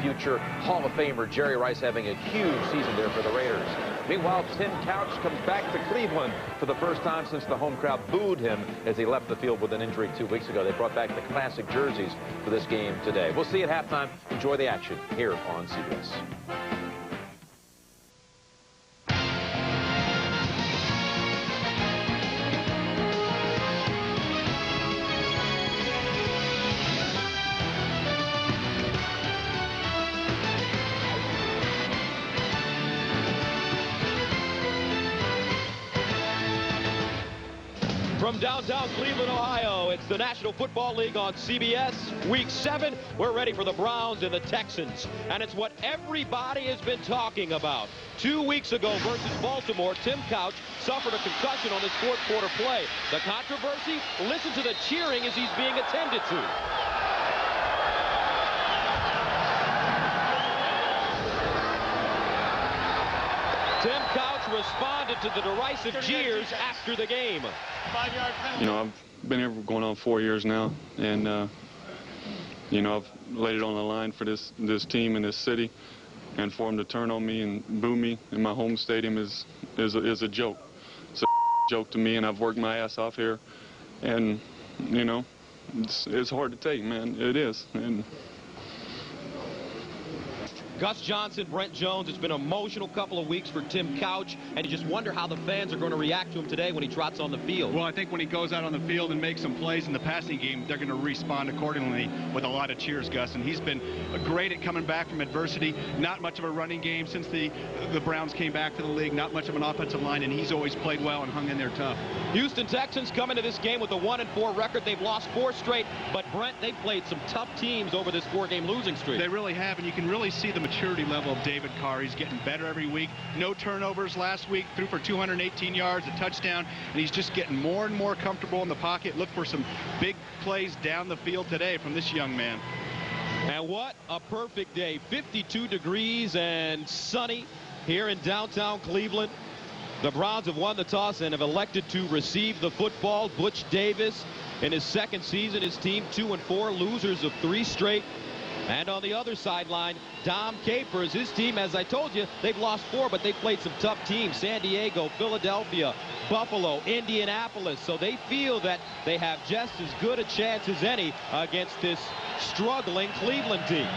future Hall of Famer Jerry Rice having a huge season there for the Raiders. Meanwhile, Tim Couch comes back to Cleveland for the first time since the home crowd booed him as he left the field with an injury 2 weeks ago. They brought back the classic jerseys for this game today. We'll see you at halftime. Enjoy the action here on CBS. From downtown Cleveland, Ohio, it's the National Football League on CBS. Week 7, we're ready for the Browns and the Texans. And it's what everybody has been talking about. 2 weeks ago versus Baltimore, Tim Couch suffered a concussion on his fourth quarter play. The controversy? Listen to the cheering as he's being attended to. Tim Couch responded to the derisive jeers after the game. You know, I've been here going on 4 years now, and you know, I've laid it on the line for this team and this city, and for them to turn on me and boo me in my home stadium is a joke. It's a joke to me, and I've worked my ass off here, and you know, it's hard to take, man. It is. And Gus Johnson, Brent Jones, it's been an emotional couple of weeks for Tim Couch, and you just wonder how the fans are going to react to him today when he trots on the field. Well, I think when he goes out on the field and makes some plays in the passing game, they're going to respond accordingly with a lot of cheers, Gus. And he's been great at coming back from adversity. Not much of a running game since the Browns came back to the league. Not much of an offensive line, and he's always played well and hung in there tough. Houston Texans come into this game with a 1-4 record. They've lost 4 straight, but Brent, they've played some tough teams over this 4-game losing streak. They really have, and you can really see the maturity level of David Carr. He's getting better every week. No turnovers last week. Threw for 218 yards, a touchdown, and he's just getting more and more comfortable in the pocket. Look for some big plays down the field today from this young man. And what a perfect day. 52 degrees and sunny here in downtown Cleveland. The Browns have won the toss and have elected to receive the football. Butch Davis in his second season, his team 2-4, losers of 3 straight. And on the other sideline, Dom Capers, his team, as I told you, they've lost 4, but they've played some tough teams. San Diego, Philadelphia, Buffalo, Indianapolis. So they feel that they have just as good a chance as any against this struggling Cleveland team.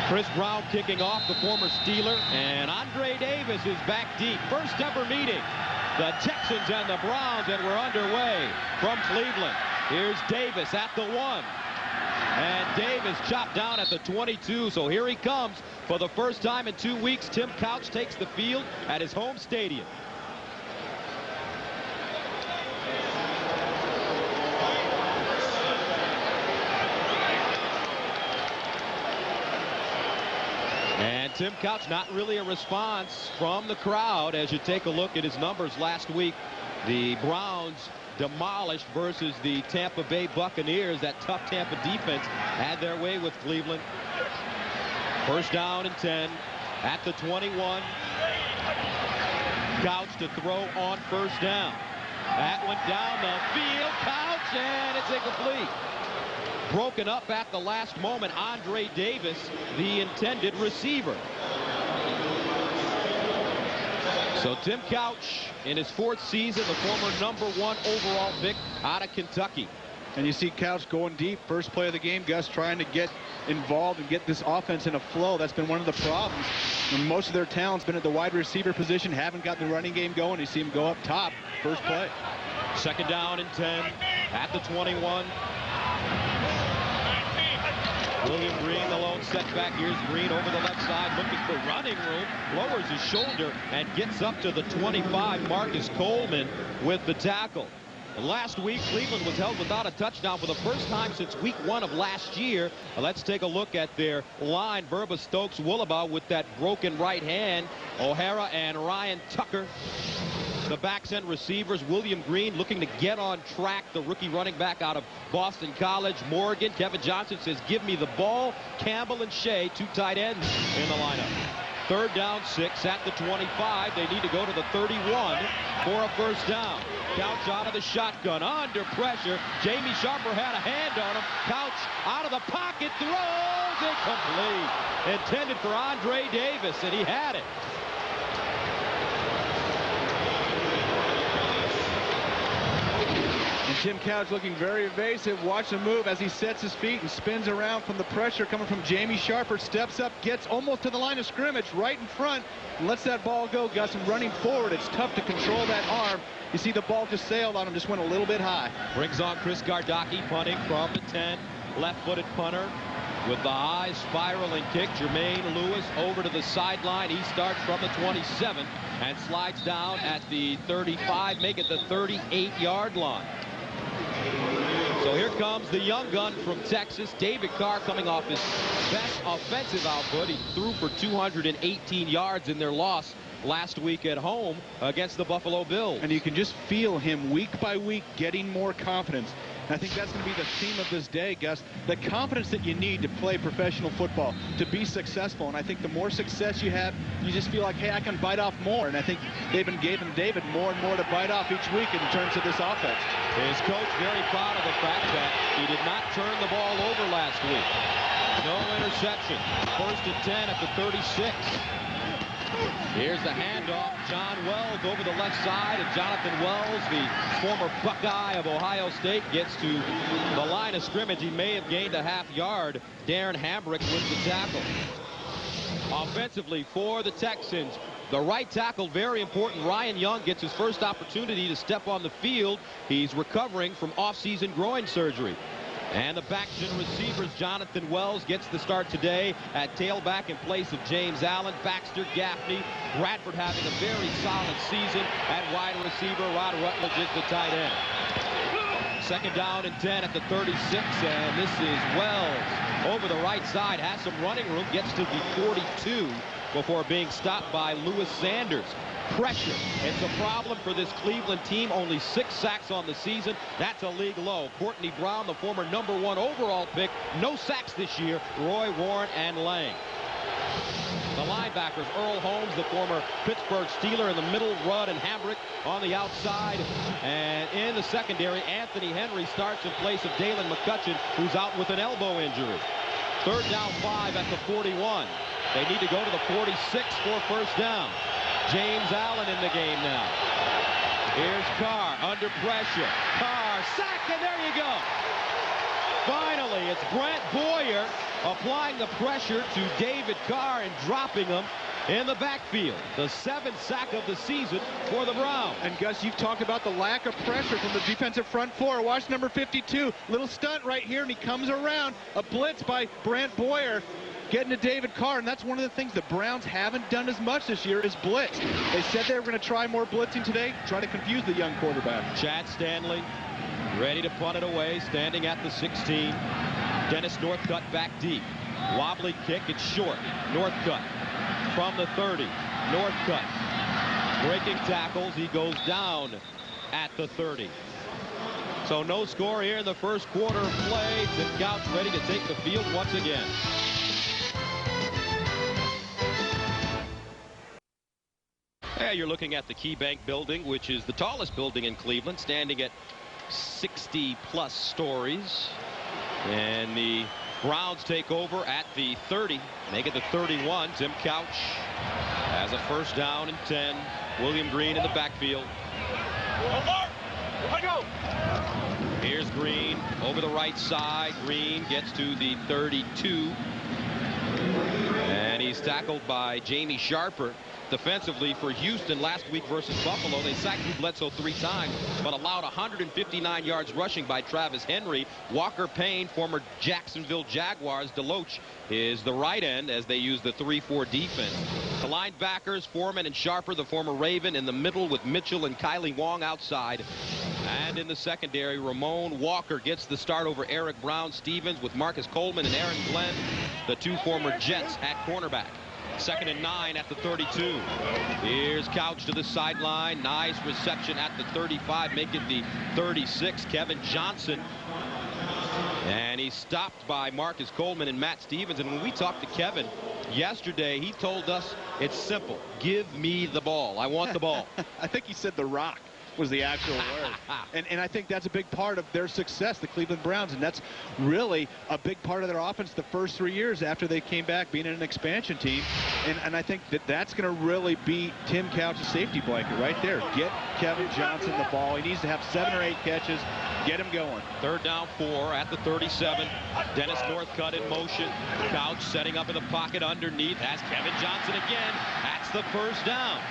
Chris Brown kicking off, the former Steeler, and Andre Davis is back deep. First ever meeting, the Texans and the Browns, and we're underway from Cleveland. Here's Davis at the 1. And Davis chopped down at the 22, so here he comes for the first time in 2 weeks. Tim Couch takes the field at his home stadium. And Tim Couch, not really a response from the crowd as you take a look at his numbers last week. The Browns demolished versus the Tampa Bay Buccaneers. That tough Tampa defense had their way with Cleveland. First down and 10 at the 21. Couch to throw on first down. That went down the field. Couch, and it's incomplete. Broken up at the last moment. Andre Davis, the intended receiver. So Tim Couch, in his 4th season, the former #1 overall pick out of Kentucky. And you see Couch going deep. First play of the game, Gus trying to get involved and get this offense in a flow. That's been one of the problems. And most of their talent's been at the wide receiver position, haven't got the running game going. You see him go up top. First play. Second down and 10 at the 21. William Green, the lone setback. Here's Green over the left side, looking for running room. Lowers his shoulder and gets up to the 25. Marcus Coleman with the tackle. And last week, Cleveland was held without a touchdown for the first time since week 1 of last year. Let's take a look at their line. Verba, Stokes, Woolabaugh with that broken right hand. O'Hara and Ryan Tucker. The backs end receivers. William Green looking to get on track, the rookie running back out of Boston College. Morgan, Kevin Johnson says, give me the ball. Campbell and Shea, 2 tight ends in the lineup. Third down, 6 at the 25. They need to go to the 31 for a first down. Couch out of the shotgun, under pressure. Jamie Sharper had a hand on him. Couch out of the pocket, throws, incomplete. intended for Andre Davis, and he had it. And Tim Couch looking very evasive. Watch him move as he sets his feet and spins around from the pressure coming from Jamie Sharper. Steps up, gets almost to the line of scrimmage, right in front, and lets that ball go, Gus. And running forward, it's tough to control that arm. You see the ball just sailed on him, just went a little bit high. Brings on Chris Gardocki, punting from the 10. Left-footed punter with the high spiraling kick. Jermaine Lewis over to the sideline. He starts from the 27 and slides down at the 35, make it the 38-yard line. So here comes the young gun from Texas, David Carr, coming off his best offensive output. He threw for 218 yards in their loss last week at home against the Buffalo Bills. And you can just feel him week by week getting more confidence. And I think that's going to be the theme of this day, Gus. The confidence that you need to play professional football, to be successful. And I think the more success you have, you just feel like, hey, I can bite off more. And I think they've been giving David more and more to bite off each week in terms of this offense. His coach very proud of the fact that he did not turn the ball over last week. No interception. 1st and 10 at the 36. Here's the handoff. John Wells over the left side, and Jonathan Wells, the former Buckeye of Ohio State, gets to the line of scrimmage. He may have gained a half yard. Darren Hambrick wins the tackle. Offensively for the Texans, the right tackle, very important. Ryan Young gets his first opportunity to step on the field. He's recovering from off-season groin surgery. And the back-gen receivers, Jonathan Wells gets the start today at tailback in place of James Allen. Baxter, Gaffney, Bradford having a very solid season at wide receiver. Rod Rutledge is the tight end. 2nd down and 10 at the 36, and this is Wells over the right side, has some running room, gets to the 42 before being stopped by Lewis Sanders. Pressure. It's a problem for this Cleveland team. Only 6 sacks on the season. That's a league low. Courtney Brown, the former #1 overall pick, no sacks this year. Roy Warren and Lang. The linebackers, Earl Holmes, the former Pittsburgh Steeler, in the middle. Rudd and Hambrick on the outside. And in the secondary, Anthony Henry starts in place of Dalen McCutcheon, who's out with an elbow injury. 3rd down 5 at the 41. They need to go to the 46 for 1st down. James Allen in the game now. Here's Carr under pressure. Carr, sack, and there you go. Finally, it's Brent Boyer applying the pressure to David Carr and dropping him in the backfield. The 7th sack of the season for the Browns. And Gus, you've talked about the lack of pressure from the defensive front four. Watch number 52. Little stunt right here, and he comes around. A blitz by Brent Boyer, getting to David Carr, and that's one of the things the Browns haven't done as much this year is blitz. They said they were going to try more blitzing today, try to confuse the young quarterback. Chad Stanley ready to punt it away, standing at the 16. Dennis Northcutt back deep. Wobbly kick, it's short. Northcutt from the 30. Northcutt breaking tackles. He goes down at the 30. So no score here in the first quarter of play. Tim Couch ready to take the field once again. Yeah, you're looking at the KeyBank building, which is the tallest building in Cleveland, standing at 60-plus stories. And the Browns take over at the 30, make it the 31. Tim Couch has a 1st down and 10. William Green in the backfield. Here's Green over the right side. Green gets to the 32. And he's tackled by Jamie Sharper. Defensively for Houston last week versus Buffalo, they sacked Drew Bledsoe 3 times, but allowed 159 yards rushing by Travis Henry. Walker Payne, former Jacksonville Jaguars. DeLoach is the right end as they use the 3-4 defense. The linebackers, Foreman and Sharper, the former Raven, in the middle with Mitchell and Kylie Wong outside. And in the secondary, Ramon Walker gets the start over Eric Brown Stevens with Marcus Coleman and Aaron Glenn, the 2 former Jets, at cornerback. 2nd and 9 at the 32. Here's Couch to the sideline. Nice reception at the 35. Make it the 36. Kevin Johnson. And he's stopped by Marcus Coleman and Matt Stevens. And when we talked to Kevin yesterday, he told us it's simple. Give me the ball. I want the ball. I think he said the rock. was the actual word. And I think that's a big part of their success, the Cleveland Browns, and that's really a big part of their offense the first 3 years after they came back being in an expansion team. And I think that's going to really be Tim Couch's safety blanket right there. Get Kevin Johnson the ball. He needs to have 7 or 8 catches. Get him going. 3rd down 4 at the 37. Dennis Northcutt in motion. Couch setting up in the pocket underneath. Has Kevin Johnson again. That's the first down.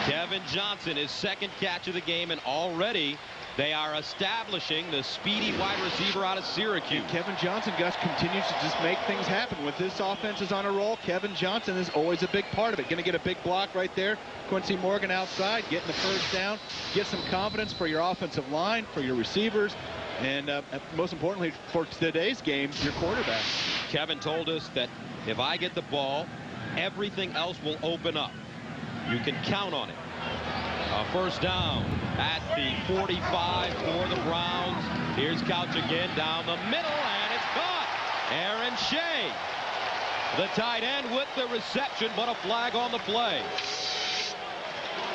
Kevin Johnson, his 2nd catch of the game, and already they are establishing the speedy wide receiver out of Syracuse. And Kevin Johnson, Gus, continues to just make things happen. With this offense is on a roll, Kevin Johnson is always a big part of it. Going to get a big block right there. Quincy Morgan outside, getting the first down. Get some confidence for your offensive line, for your receivers, and most importantly for today's game, your quarterback. Kevin told us that if I get the ball, everything else will open up. You can count on it. A first down at the 45 for the Browns. Here's Couch again down the middle, and it's caught. Aaron Shea, the tight end, with the reception, but a flag on the play.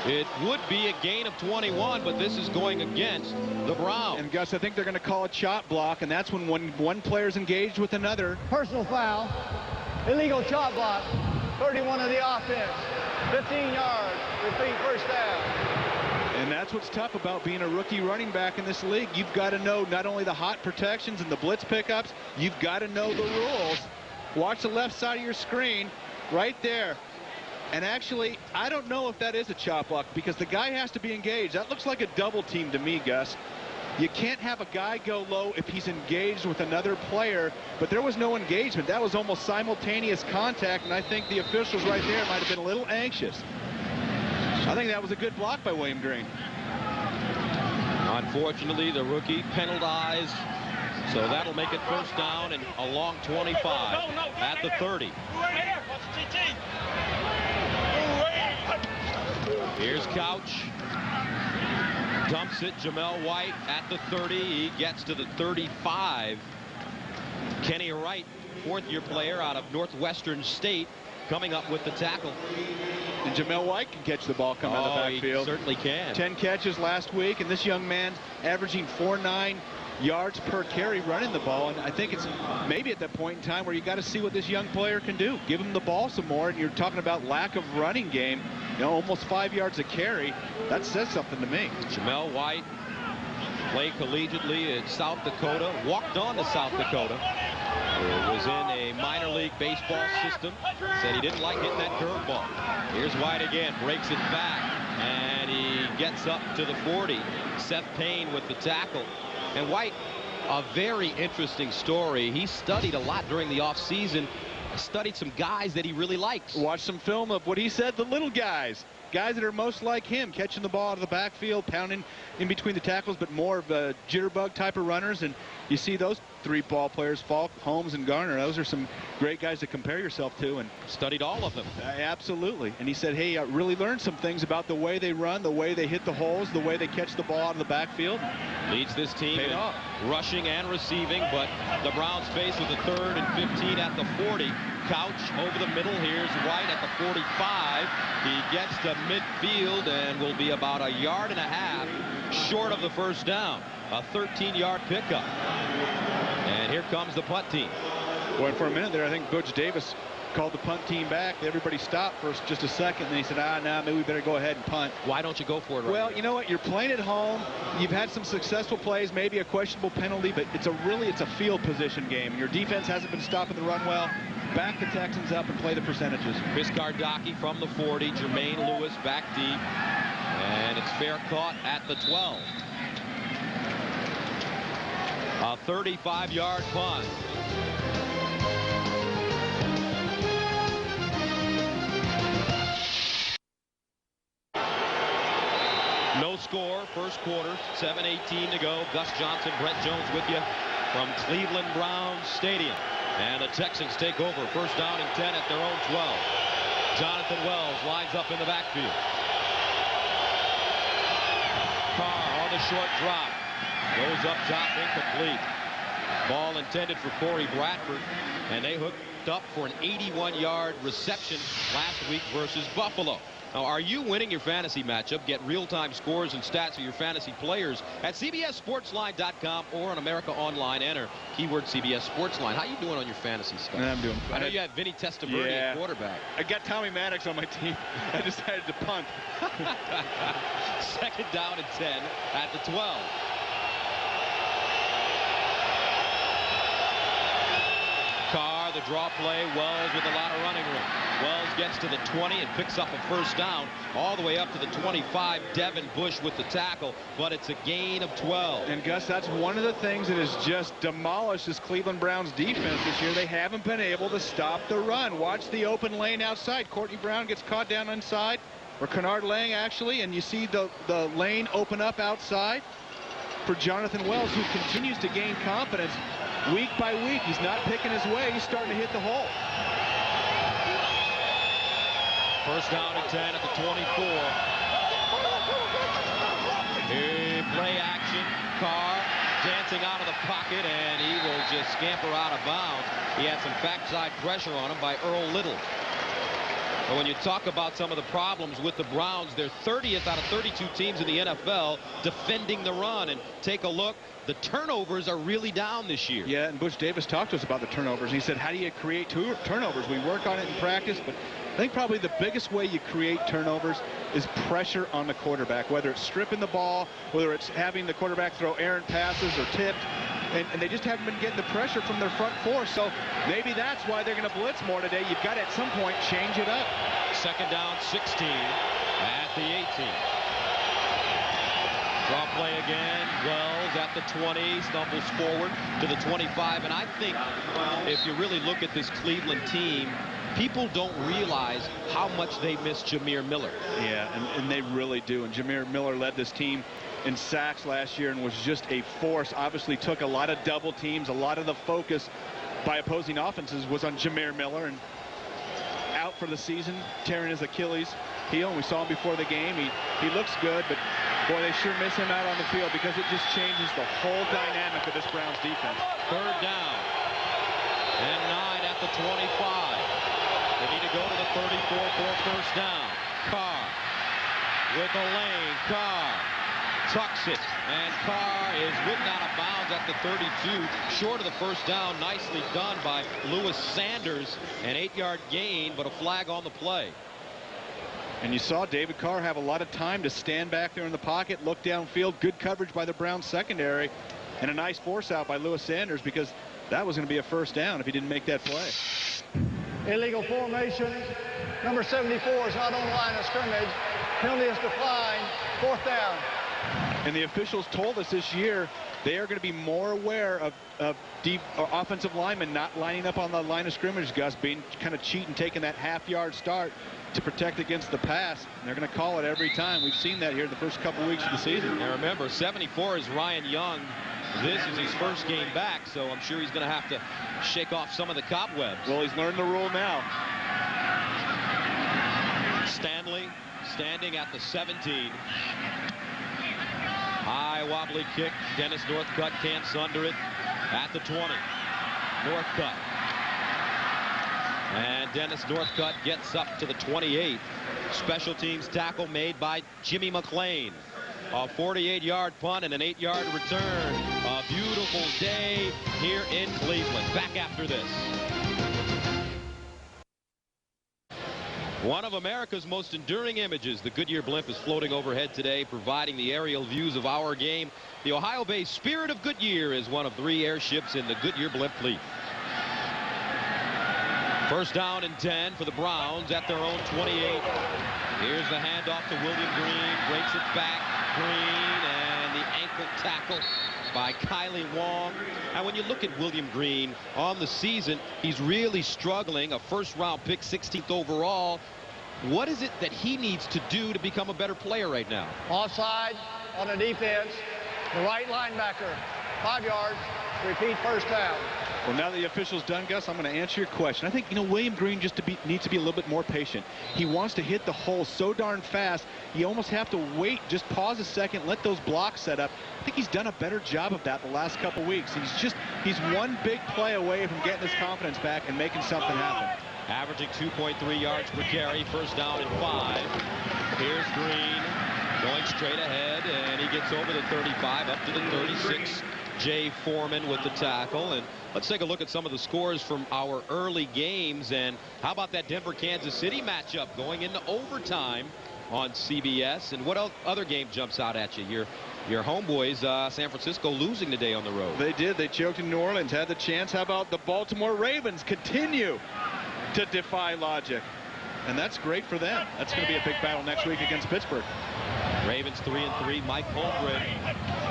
It would be a gain of 21, but this is going against the Browns. And Gus, I think they're going to call a chop block, and that's when one player's engaged with another. Personal foul, illegal chop block, 31 of the offense, 15 yards, repeat first down. And that's what's tough about being a rookie running back in this league. You've got to know not only the hot protections and the blitz pickups, you've got to know the rules. Watch the left side of your screen right there. And actually, I don't know if that is a chop block because the guy has to be engaged. That looks like a double team to me, Gus. You can't have a guy go low if he's engaged with another player, but there was no engagement. That was almost simultaneous contact, and I think the officials right there might have been a little anxious. I think that was a good block by William Green. Unfortunately, the rookie penalized, so that'll make it first down and a long 25 at the 30. Here's Couch. Dumps it. Jamel White at the 30. He gets to the 35. Kenny Wright, 4th-year player out of Northwestern State, coming up with the tackle. And Jamel White can catch the ball coming out of the backfield. He certainly can. 10 catches last week, and this young man averaging 4.9 yards per carry running the ball. And I think it's maybe at that point in time where you got to see what this young player can do. Give him the ball some more, and you're talking about lack of running game. You know, almost 5 yards a carry. That says something to me. Jamel White played collegiately in South Dakota, walked on to South Dakota. Was in a minor league baseball system. Said he didn't like hitting that curveball. Here's White again, breaks it back, and he gets up to the 40. Seth Payne with the tackle. And White, a very interesting story. He studied a lot during the offseason, studied some guys that he really likes. Watch some film of what he said, the little guys. Guys that are most like him, catching the ball out of the backfield, pounding in between the tackles, but more of a jitterbug type of runners. And you see those 3 ball players, Falk, Holmes, and Garner. Those are some great guys to compare yourself to. And studied all of them. Absolutely. And he said, hey, I really learned some things about the way they run, the way they hit the holes, the way they catch the ball out of the backfield. Leads this team in rushing and receiving, but the Browns face with a 3rd and 15 at the 40. Couch over the middle. Here's White at the 45. He gets to midfield and will be about 1.5 yards short of the first down. A 13-yard pickup. And here comes the punt team. Boy, for a minute there, I think Butch Davis called the punt team back. Everybody stopped for just a second, and he said, nah, maybe we better go ahead and punt. Why don't you go for it? Well, you know what? You're playing at home. You've had some successful plays, maybe a questionable penalty, but it's a field position game. And your defense hasn't been stopping the run well. Back the Texans up and play the percentages. Chris Gardocki from the 40. Jermaine Lewis back deep. And it's fair caught at the 12. A 35-yard punt. No score, first quarter, 7:18 to go. Gus Johnson, Brett Jones with you from Cleveland Browns Stadium. And the Texans take over, first down and 10 at their own 12. Jonathan Wells lines up in the backfield. Carr on the short drop. Goes up top, incomplete. Ball intended for Corey Bradford, and they hooked up for an 81-yard reception last week versus Buffalo. Now, are you winning your fantasy matchup? Get real-time scores and stats of your fantasy players at CBSSportsline.com or on America Online. Enter keyword CBS Sportsline. How you doing on your fantasy stuff? I'm doing I know you have Vinny Testaverde at quarterback. I got Tommy Maddox on my team. I decided to punt. 2nd down and 10 at the 12. Carr, the draw play. Wells with a lot of running room. Wells gets to the 20 and picks up a 1st down all the way up to the 25. Devin Bush with the tackle, but it's a gain of 12. And Gus, that's one of the things that has just demolished this Cleveland Browns defense this year. They haven't been able to stop the run. Watch the open lane outside. Courtney Brown gets caught down inside, or Kennard Lang actually, and you see the lane open up outside for Jonathan Wells, who continues to gain confidence week by week. He's not picking his way. He's starting to hit the hole. 1st down and 10 at the 24. Here, play action. Carr dancing out of the pocket, and he will just scamper out of bounds. He had some backside pressure on him by Earl Little. But when you talk about some of the problems with the Browns, they're 30th out of 32 teams in the NFL defending the run. And take a look. The turnovers are really down this year. Yeah, and Butch Davis talked to us about the turnovers. He said, how do you create turnovers? We work on it in practice, but I think probably the biggest way you create turnovers is pressure on the quarterback, whether it's stripping the ball, whether it's having the quarterback throw errant passes or tipped. And they just haven't been getting the pressure from their front four. So maybe that's why they're going to blitz more today. You've got to, at some point, change it up. 2nd down, 16 at the 18. Draw play again. Wells at the 20, stumbles forward to the 25. And I think if you really look at this Cleveland team, people don't realize how much they miss Jameer Miller. Yeah, and they really do. And Jameer Miller led this team in sacks last year and was just a force. Obviously took a lot of double teams. A lot of the focus by opposing offenses was on Jameer Miller, and out for the season, tearing his Achilles heel. We saw him before the game. He looks good, but boy, they sure miss him out on the field because it just changes the whole dynamic of this Browns defense. 3rd down and 9 at the 25. They need to go to the 34 for a 1st down. Carr with a lane. Carr tucks it, and Carr is ridden out of bounds at the 32, short of the 1st down. Nicely done by Lewis Sanders. An 8-yard gain, but a flag on the play. And you saw David Carr have a lot of time to stand back there in the pocket, look downfield. Good coverage by the Browns secondary, and a nice force out by Lewis Sanders, because that was going to be a 1st down if he didn't make that play. Illegal formation. Number 74 is not on the line of scrimmage. Penalty is declined. 4th down. And the officials told us this year they are going to be more aware of deep or offensive linemen not lining up on the line of scrimmage, Gus, being kind of cheating, taking that half-yard start to protect against the pass. And they're going to call it every time. We've seen that here the first couple weeks of the season. And remember, 74 is Ryan Young. This is his 1st game back, so I'm sure he's going to have to shake off some of the cobwebs. Well, he's learned the rule now. Stanley standing at the 17. High wobbly kick. Dennis Northcutt can't sunder it at the 20. Northcutt. And Dennis Northcutt gets up to the 28. Special teams tackle made by Jimmy McClain. A 48-yard punt and an 8-yard return. A beautiful day here in Cleveland. Back after this. One of America's most enduring images, the Goodyear blimp, is floating overhead today, providing the aerial views of our game. The Ohio-based Spirit of Goodyear is one of 3 airships in the Goodyear blimp fleet. 1st down and 10 for the Browns at their own 28. Here's the handoff to William Green. Breaks it back. Green, and the ankle tackle by Kylie Wong. And when you look at William Green on the season, he's really struggling. A 1st-round pick, 16th overall. What is it that he needs to do to become a better player right now? Offside on the defense. The right linebacker. 5 yards. Repeat 1st down. Well, now that the official's done, Gus, I'm going to answer your question. I think, William Green just needs to be a little bit more patient. He wants to hit the hole so darn fast, you almost have to wait, just pause a second, let those blocks set up. I think he's done a better job of that the last couple weeks. He's one big play away from getting his confidence back and making something happen. averaging 2.3 yards per carry. First down and 5. Here's Green going straight ahead, and he gets over the 35 up to the 36. Jay Foreman with the tackle. And let's take a look at some of the scores from our early games. And how about that Denver-Kansas City matchup going into overtime on CBS? And what other game jumps out at you? Your homeboys, San Francisco, losing today on the road. They did. They choked in New Orleans, had the chance. How about the Baltimore Ravens continue to defy logic? And that's great for them. That's going to be a big battle next week against Pittsburgh. Ravens 3-3. Mike Holmgren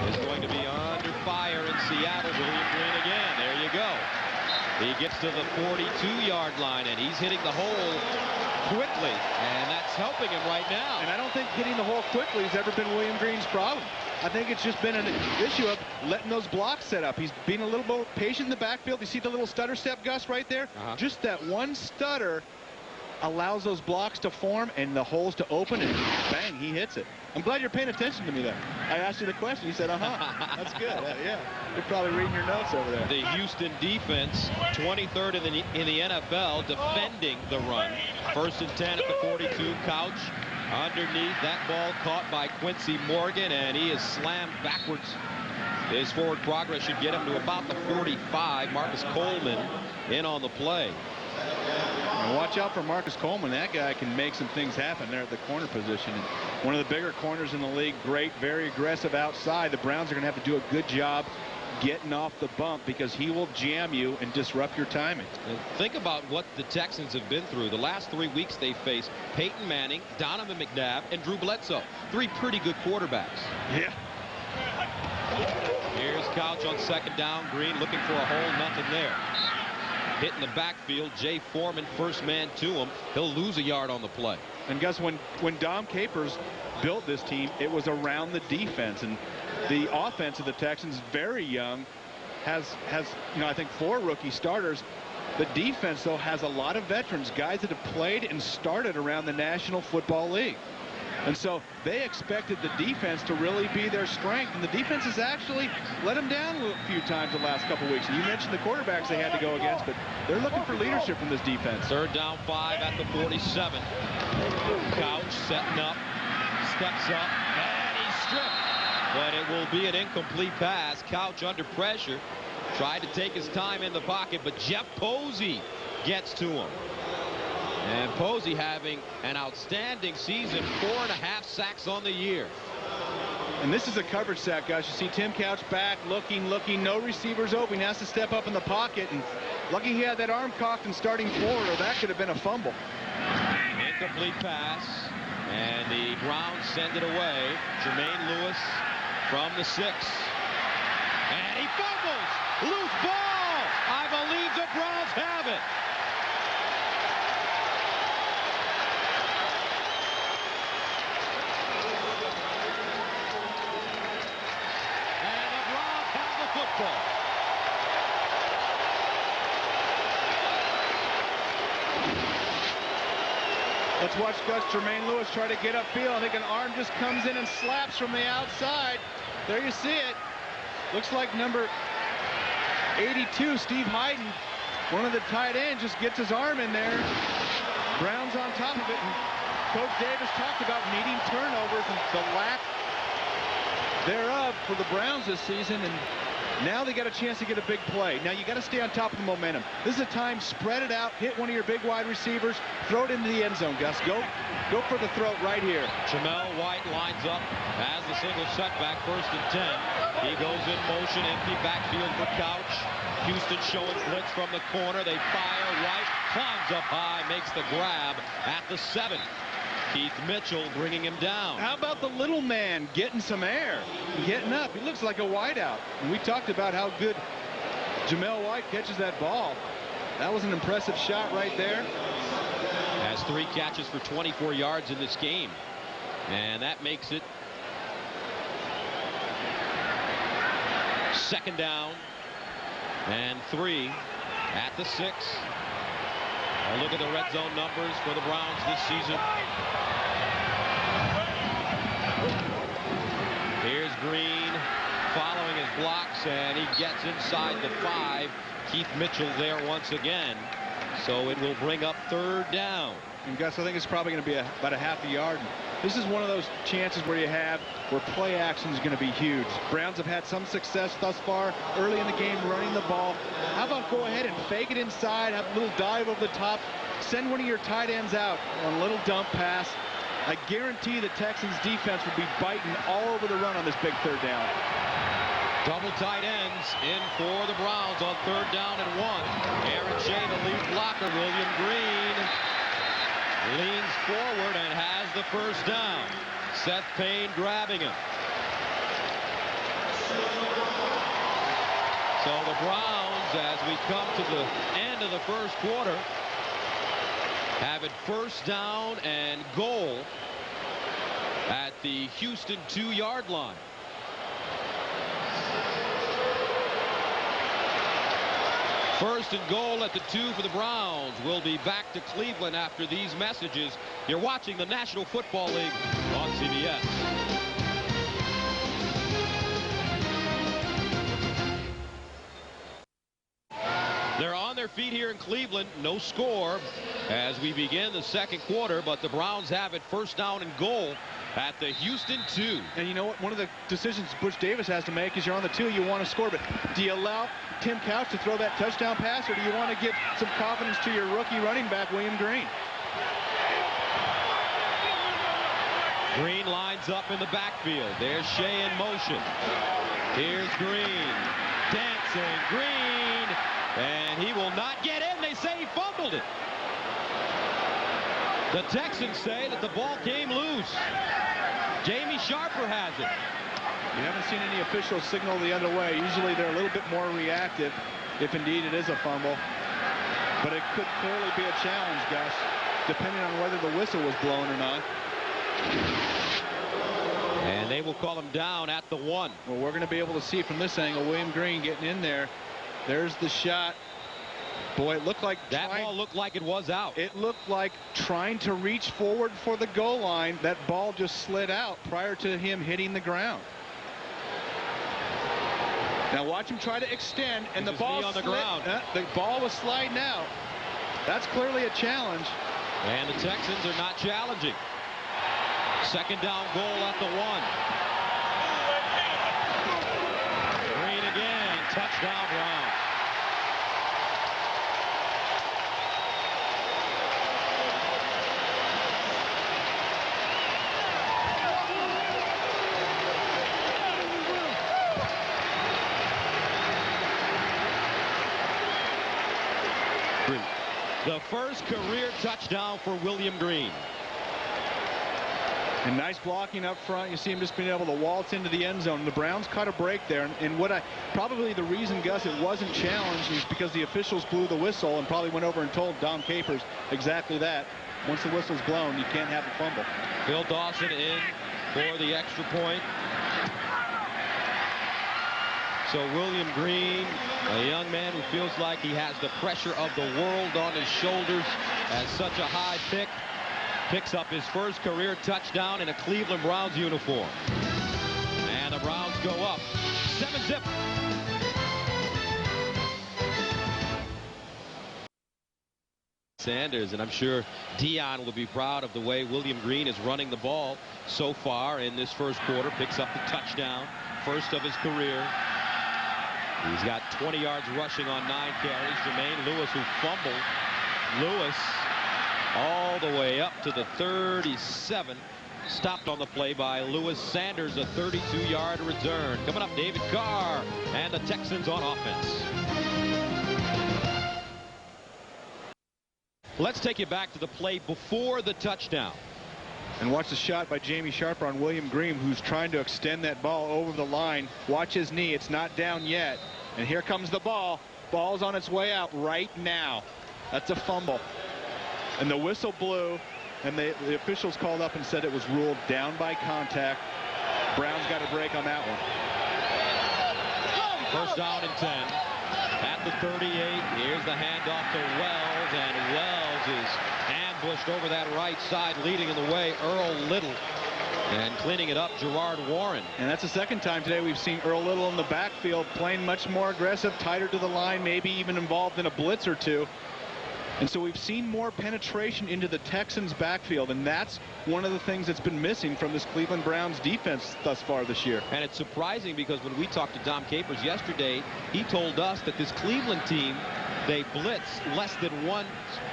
is going to be under fire in Seattle. William Green again. There you go. He gets to the 42-yard line, and he's hitting the hole quickly, and that's helping him right now. And I don't think hitting the hole quickly has ever been William Green's problem. I think it's just been an issue of letting those blocks set up. He's being a little more patient in the backfield. You see the little stutter step, Gus, right there? Just that one stutter allows those blocks to form and the holes to open, and bang, he hits it. I'm glad you're paying attention to me there. I asked you the question. You said, That's good. Yeah. You're probably reading your notes over there. The Houston defense, 23rd in the NFL, defending the run. 1st and 10 at the 42. Couch underneath. That ball caught by Quincy Morgan, and he is slammed backwards. His forward progress should get him to about the 45. Marcus Coleman in on the play. Now watch out for Marcus Coleman. That guy can make some things happen there at the corner position. And one of the bigger corners in the league. Great, very aggressive outside. The Browns are going to have to do a good job getting off the bump because he will jam you and disrupt your timing. And think about what the Texans have been through. The last 3 weeks they faced Peyton Manning, Donovan McNabb, and Drew Bledsoe. 3 pretty good quarterbacks. Yeah. Here's Couch on 2nd down. Green looking for a hole. Nothing there. Hitting the backfield. Jay Foreman, first man to him. He'll lose a yard on the play. And Gus, when Dom Capers built this team, it was around the defense, and the offense of the Texans, very young, has I think 4 rookie starters. The defense, though, has a lot of veterans, guys that have played and started around the National Football League. And so they expected the defense to really be their strength, and the defense has actually let them down a few times the last couple weeks. And you mentioned the quarterbacks they had to go against, but they're looking for leadership from this defense. 3rd down 5 at the 47. Couch setting up, steps up, and he's stripped. But it will be an incomplete pass. Couch under pressure, tried to take his time in the pocket, but Jeff Posey gets to him. And Posey having an outstanding season, 4.5 sacks on the year. And this is a coverage sack, guys. You see Tim Couch back, looking, no receivers open. He has to step up in the pocket, and lucky he had that arm cocked and starting forward, or that could have been a fumble. Incomplete pass, and the Browns send it away. Jermaine Lewis from the 6. And he fumbles! Loose ball! I believe the Browns have it. Football. Let's watch Gus Jermaine Lewis try to get upfield. I think an arm just comes in and slaps from the outside. There you see it. Looks like number 82, Steve Hayden, one of the tight ends, just gets his arm in there. Browns on top of it. And Coach Davis talked about needing turnovers and the lack thereof for the Browns this season. And now they got a chance to get a big play. Now you got to stay on top of the momentum. This is a time, spread it out, hit one of your big wide receivers, throw it into the end zone, Gus. Go for the throat right here. Jamel White lines up, has the single setback, 1st and 10. He goes in motion, empty backfield for Couch. Houston showing blitz from the corner. They fire. White climbs up high, makes the grab at the 7. Keith Mitchell bringing him down. How about the little man getting some air, getting up? He looks like a wideout. And we talked about how good Jamel White catches that ball. That was an impressive shot right there. Has 3 catches for 24 yards in this game. And that makes it 2nd down and 3 at the 6. A look at the red zone numbers for the Browns this season. Here's Green following his blocks, and he gets inside the 5. Keith Mitchell there once again. So it will bring up 3rd down. And Gus, I think it's probably going to be about a half a yard. This is one of those chances where play action is going to be huge. Browns have had some success thus far early in the game running the ball. How about go ahead and fake it inside, have a little dive over the top, send one of your tight ends out on a little dump pass. I guarantee the Texans defense will be biting all over the run on this big 3rd down. Double tight ends in for the Browns on 3rd down and 1. Aaron Shea, the lead blocker. William Green leans forward and has the 1st down. Seth Payne grabbing him. So the Browns, as we come to the end of the 1st quarter, have it 1st down and goal at the Houston 2-yard line. First and goal at the 2 for the Browns. We'll be back to Cleveland after these messages. You're watching the National Football League on CBS. They're on their feet here in Cleveland. No score as we begin the 2nd quarter, but the Browns have it 1st down and goal at the Houston 2. And you know what? One of the decisions Butch Davis has to make is you're on the 2, you want to score, but do you allow Tim Couch to throw that touchdown pass, or do you want to give some confidence to your rookie running back, William Green? Green lines up in the backfield. There's Shea in motion. Here's Green. Dancing Green. And he will not get in. They say he fumbled it. The Texans say that the ball came loose. Jamie Sharper has it. You haven't seen any official signal the other way. Usually they're a little bit more reactive if indeed it is a fumble. But it could clearly be a challenge, Gus, depending on whether the whistle was blown or not. And they will call him down at the 1. Well, we're going to be able to see from this angle William Green getting in there. There's the shot. Boy, it looked like that ball looked like it was out. It looked like trying to reach forward for the goal line. That ball just slid out prior to him hitting the ground. Now watch him try to extend, and the ball on the ground. The ball was sliding out. That's clearly a challenge. And the Texans are not challenging. 2nd down goal at the 1. Green again. Touchdown Browns. The first career touchdown for William Green. And nice blocking up front. You see him just being able to waltz into the end zone. The Browns caught a break there. And probably the reason, Gus, it wasn't challenged is because the officials blew the whistle and probably went over and told Dom Capers exactly that. Once the whistle's blown, you can't have a fumble. Bill Dawson in for the extra point. So William Green, a young man who feels like he has the pressure of the world on his shoulders as such a high pick, picks up his first career touchdown in a Cleveland Browns uniform. And the Browns go up 7-zip. Sanders, and I'm sure Dion will be proud of the way William Green is running the ball so far in this 1st quarter. Picks up the touchdown, first of his career. He's got 20 yards rushing on 9 carries. Jermaine Lewis, who fumbled. Lewis all the way up to the 37. Stopped on the play by Lewis. Sanders, a 32-yard return. Coming up, David Carr and the Texans on offense. Let's take you back to the play before the touchdown. And watch the shot by Jamie Sharper on William Green, who's trying to extend that ball over the line. Watch his knee. It's not down yet. And here comes the ball. Ball's on its way out right now. That's a fumble. And the whistle blew, and the officials called up and said it was ruled down by contact. Browns got a break on that one. First down and 10. At the 38, here's the handoff to Wells, and Wells is ambushed over that right side, leading in the way Earl Little, and cleaning it up Gerard Warren. And that's the 2nd time today we've seen Earl Little in the backfield playing much more aggressive, tighter to the line, maybe even involved in a blitz or two. And so we've seen more penetration into the Texans' backfield, and that's one of the things that's been missing from this Cleveland Browns defense thus far this year. And it's surprising because when we talked to Dom Capers yesterday, he told us that this Cleveland team, they blitz less than 1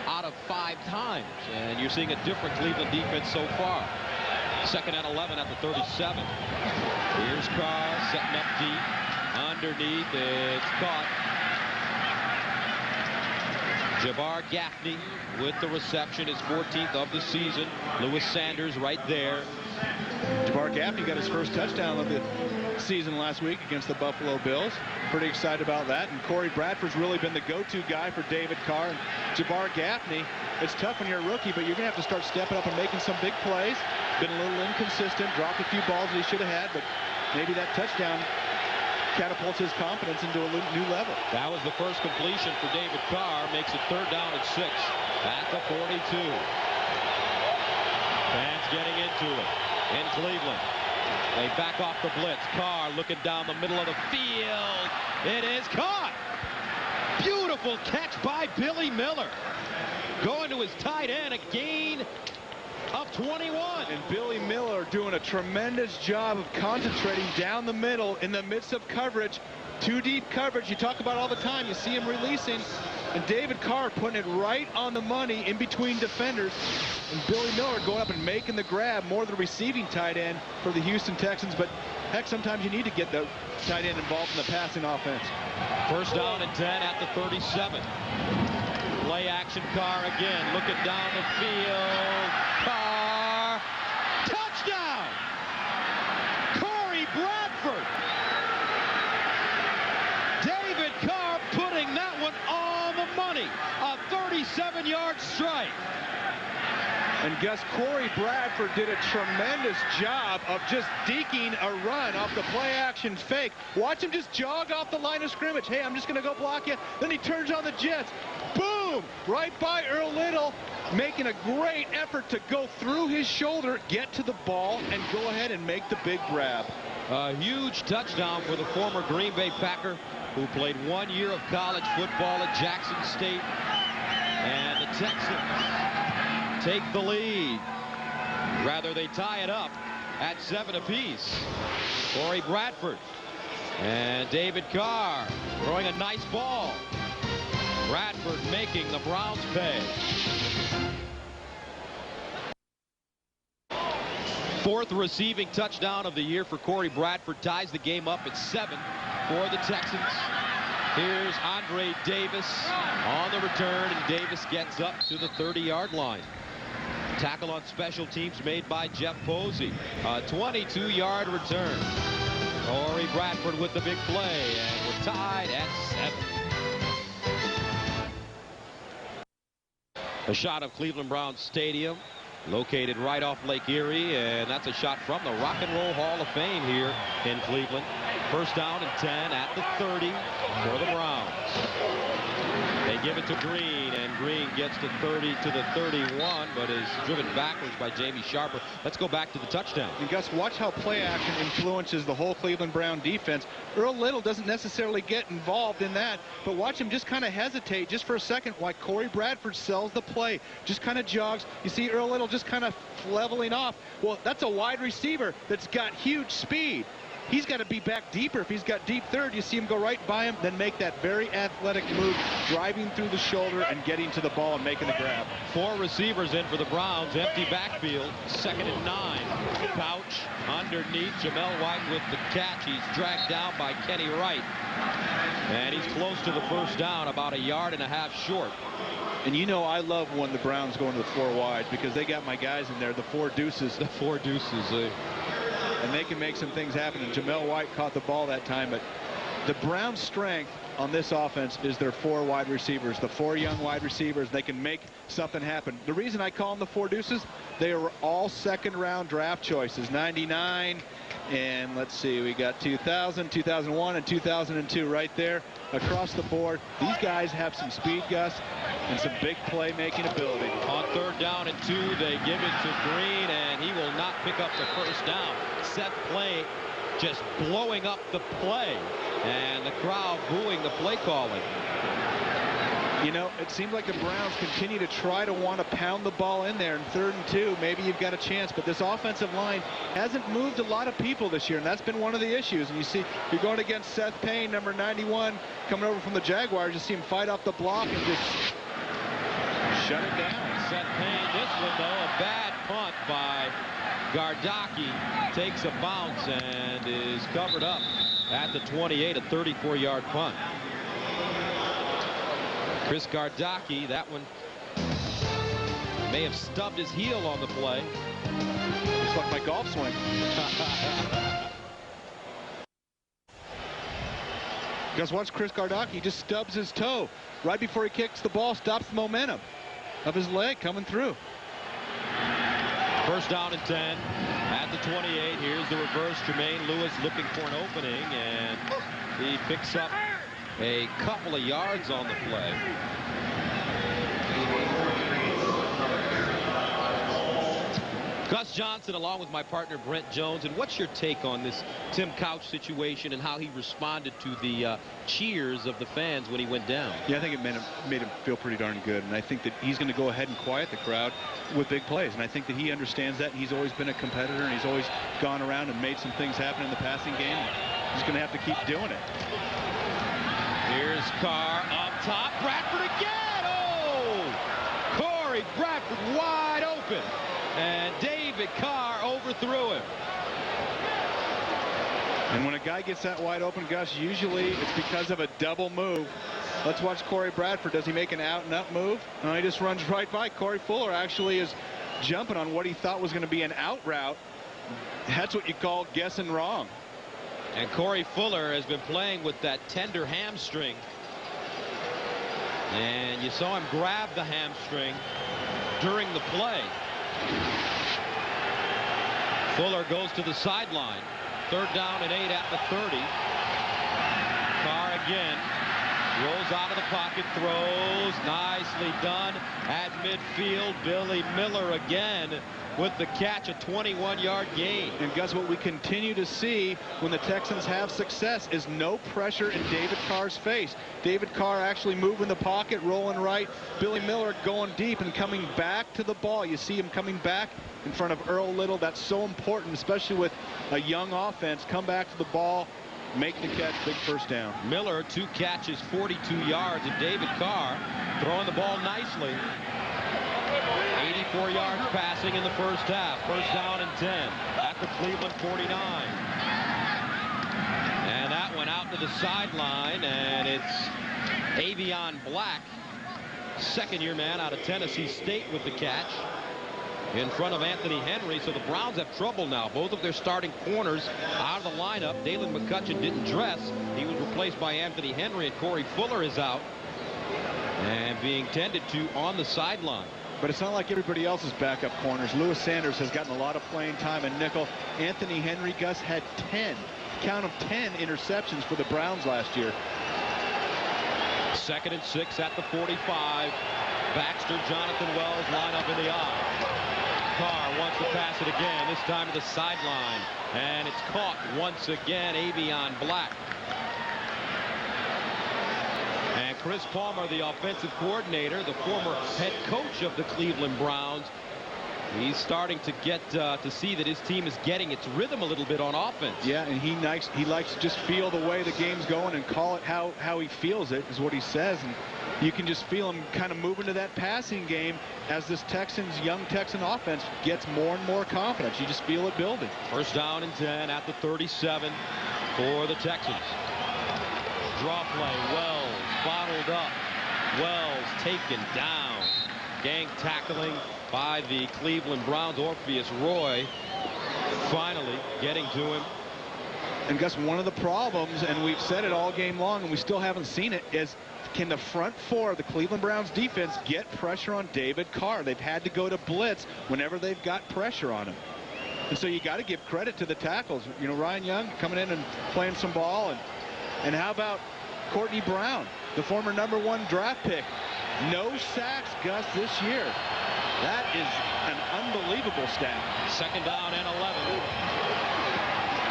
out of 5 times. And you're seeing a different Cleveland defense so far. 2nd and 11 at the 37. Here's Carr setting up deep. Underneath, it's caught. Jabbar Gaffney with the reception, his 14th of the season. Lewis Sanders right there. Jabbar Gaffney got his first touchdown of the season last week against the Buffalo Bills. Pretty excited about that. And Corey Bradford's really been the go-to guy for David Carr. And Jabbar Gaffney, it's tough when you're a rookie, but you're going to have to start stepping up and making some big plays. Been a little inconsistent, dropped a few balls that he should have had, but maybe that touchdown catapults his confidence into a new level. That was the first completion for David Carr. Makes it 3rd down and 6 at the 42. Fans getting into it in Cleveland. They back off the blitz. Carr looking down the middle of the field. It is caught. Beautiful catch by Billy Miller. Going to his tight end, a gain of 21. And Billy Miller doing a tremendous job of concentrating down the middle in the midst of coverage. Too deep coverage you talk about all the time. You see him releasing, and David Carr putting it right on the money in between defenders, and Billy Miller going up and making the grab. More the receiving tight end for the Houston Texans, but heck, sometimes you need to get the tight end involved in the passing offense. 1st down and 10 at the 37. Play action. Carr again looking down the field. Carr, touchdown! Corey Bradford. David Carr putting that one on the money. A 37-yard strike. And Gus, Corey Bradford did a tremendous job of just deking a run off the play action fake. Watch him just jog off the line of scrimmage. Hey, I'm just going to go block you. Then he turns on the jets. Boom! Right by Earl Little, making a great effort to go through his shoulder, get to the ball, and go ahead and make the big grab. A huge touchdown for the former Green Bay Packer, who played 1 year of college football at Jackson State. And the Texans take the lead. Rather, they tie it up at 7 apiece. Corey Bradford and David Carr throwing a nice ball. Bradford making the Browns pay. 4th receiving touchdown of the year for Corey Bradford. Ties the game up at 7 for the Texans. Here's Andre Davis on the return, and Davis gets up to the 30-yard line. Tackle on special teams made by Jeff Posey. A 22-yard return. Corey Bradford with the big play, and we're tied at 7. A shot of Cleveland Browns Stadium, located right off Lake Erie, and that's a shot from the Rock and Roll Hall of Fame here in Cleveland. 1st down and 10 at the 30 for the Browns. They give it to Green, and Green gets to 30 to the 31, but is driven backwards by Jamie Sharper. Let's go back to the touchdown. And Gus, watch how play action influences the whole Cleveland Brown defense. Earl Little doesn't necessarily get involved in that, but watch him just kind of hesitate just for a second while Corey Bradford sells the play. Just kind of jogs. You see Earl Little just kind of leveling off. Well, that's a wide receiver that's got huge speed. He's got to be back deeper. If he's got deep third, you see him go right by him, then make that very athletic move, driving through the shoulder and getting to the ball and making the grab. 4 receivers in for the Browns. Empty backfield. 2nd and 9. Couch underneath. Jamel White with the catch. He's dragged down by Kenny Wright. And he's close to the 1st down, about 1.5 yards short. And you know I love when the Browns go into the 4 wide because they got my guys in there, the 4 deuces. The 4 deuces. And they can make some things happen. And Jamel White caught the ball that time. But the Browns' strength on this offense is their 4 wide receivers, the 4 young wide receivers. They can make something happen. The reason I call them the 4 deuces, they are all 2nd-round draft choices. 99, and let's see, we got 2000, 2001, and 2002 right there across the board. These guys have some speed, Gus, and some big play-making ability. On 3rd down and 2, they give it to Green, and he will not pick up the 1st down. Seth Play just blowing up the play, and the crowd booing the play calling. You know, it seems like the Browns continue to try to want to pound the ball in there. In 3rd and 2, maybe you've got a chance. But this offensive line hasn't moved a lot of people this year, and that's been one of the issues. And you see, you're going against Seth Payne, number 91, coming over from the Jaguars. You see him fight off the block and just shut it down. Seth Payne, this one, though, a bad punt by Gardocki. Takes a bounce and is covered up at the 28, a 34-yard punt. Chris Gardocki, that one may have stubbed his heel on the play. Looks like my golf swing. Because watch Chris Gardocki just stubs his toe right before he kicks the ball, stops the momentum of his leg coming through. First down and 10 at the 28. Here's the reverse. Jermaine Lewis looking for an opening, and he picks up a couple of yards on the play. Gus Johnson along with my partner Brent Jones. And what's your take on this Tim Couch situation and how he responded to the cheers of the fans when he went down? Yeah, I think it made him feel pretty darn good. And I think that he's going to go ahead and quiet the crowd with big plays. And I think that he understands that. He's always been a competitor, and he's always gone around and made some things happen in the passing game. He's going to have to keep doing it. Here's Carr up top. Bradford again. Oh! Corey Bradford wide open. And David Carr overthrew him. And when a guy gets that wide open, Gus, usually it's because of a double move. Let's watch Corey Bradford. Does he make an out and up move? No, he just runs right by. Corey Fuller actually is jumping on what he thought was going to be an out route. That's what you call guessing wrong. And Corey Fuller has been playing with that tender hamstring. And you saw him grab the hamstring during the play. Fuller goes to the sideline. 3rd down and 8 at the 30. Carr again. Rolls out of the pocket, throws. Nicely done at midfield. Billy Miller again with the catch, a 21-yard gain. And Gus, what we continue to see when the Texans have success is no pressure in David Carr's face. David Carr actually moving the pocket, rolling right. Billy Miller going deep and coming back to the ball. You see him coming back in front of Earl Little. That's so important, especially with a young offense. Come back to the ball, make the catch, big first down. Miller, 2 catches, 42 yards, and David Carr throwing the ball nicely. 84 yards passing in the first half. First down and 10 at the Cleveland 49. And that went out to the sideline, and it's Avion Black, second-year man out of Tennessee State, with the catch in front of Anthony Henry. So the Browns have trouble now. Both of their starting corners out of the lineup. Dalen McCutcheon didn't dress. He was replaced by Anthony Henry, and Corey Fuller is out and being tended to on the sideline. But it's not like everybody else's backup corners. Lewis Sanders has gotten a lot of playing time in nickel. Anthony Henry, Gus, had 10, count of 10 interceptions for the Browns last year. 2nd and 6 at the 45. Baxter, Jonathan Wells line up in the eye. Carr wants to pass it again, this time to the sideline. And it's caught once again, Avion Black. And Chris Palmer, the offensive coordinator, the former head coach of the Cleveland Browns, he's starting to get to see that his team is getting its rhythm a little bit on offense. Yeah, and he likes to just feel the way the game's going and call it how he feels it, is what he says. And you can just feel him kind of moving to that passing game as this young Texan offense gets more and more confidence. You just feel it building. First down and 10 at the 37 for the Texans. Draw play, Wells bottled up. Wells taken down. Gang tackling by the Cleveland Browns. Orpheus Roy finally getting to him. And Gus, one of the problems, and we've said it all game long and we still haven't seen it, is can the front four of the Cleveland Browns defense get pressure on David Carr? They've had to go to blitz whenever they've got pressure on him. And so you got to give credit to the tackles. You know, Ryan Young coming in and playing some ball. And how about Courtney Brown, the former #1 draft pick? No sacks, Gus, this year. That is an unbelievable stat. 2nd down and 11.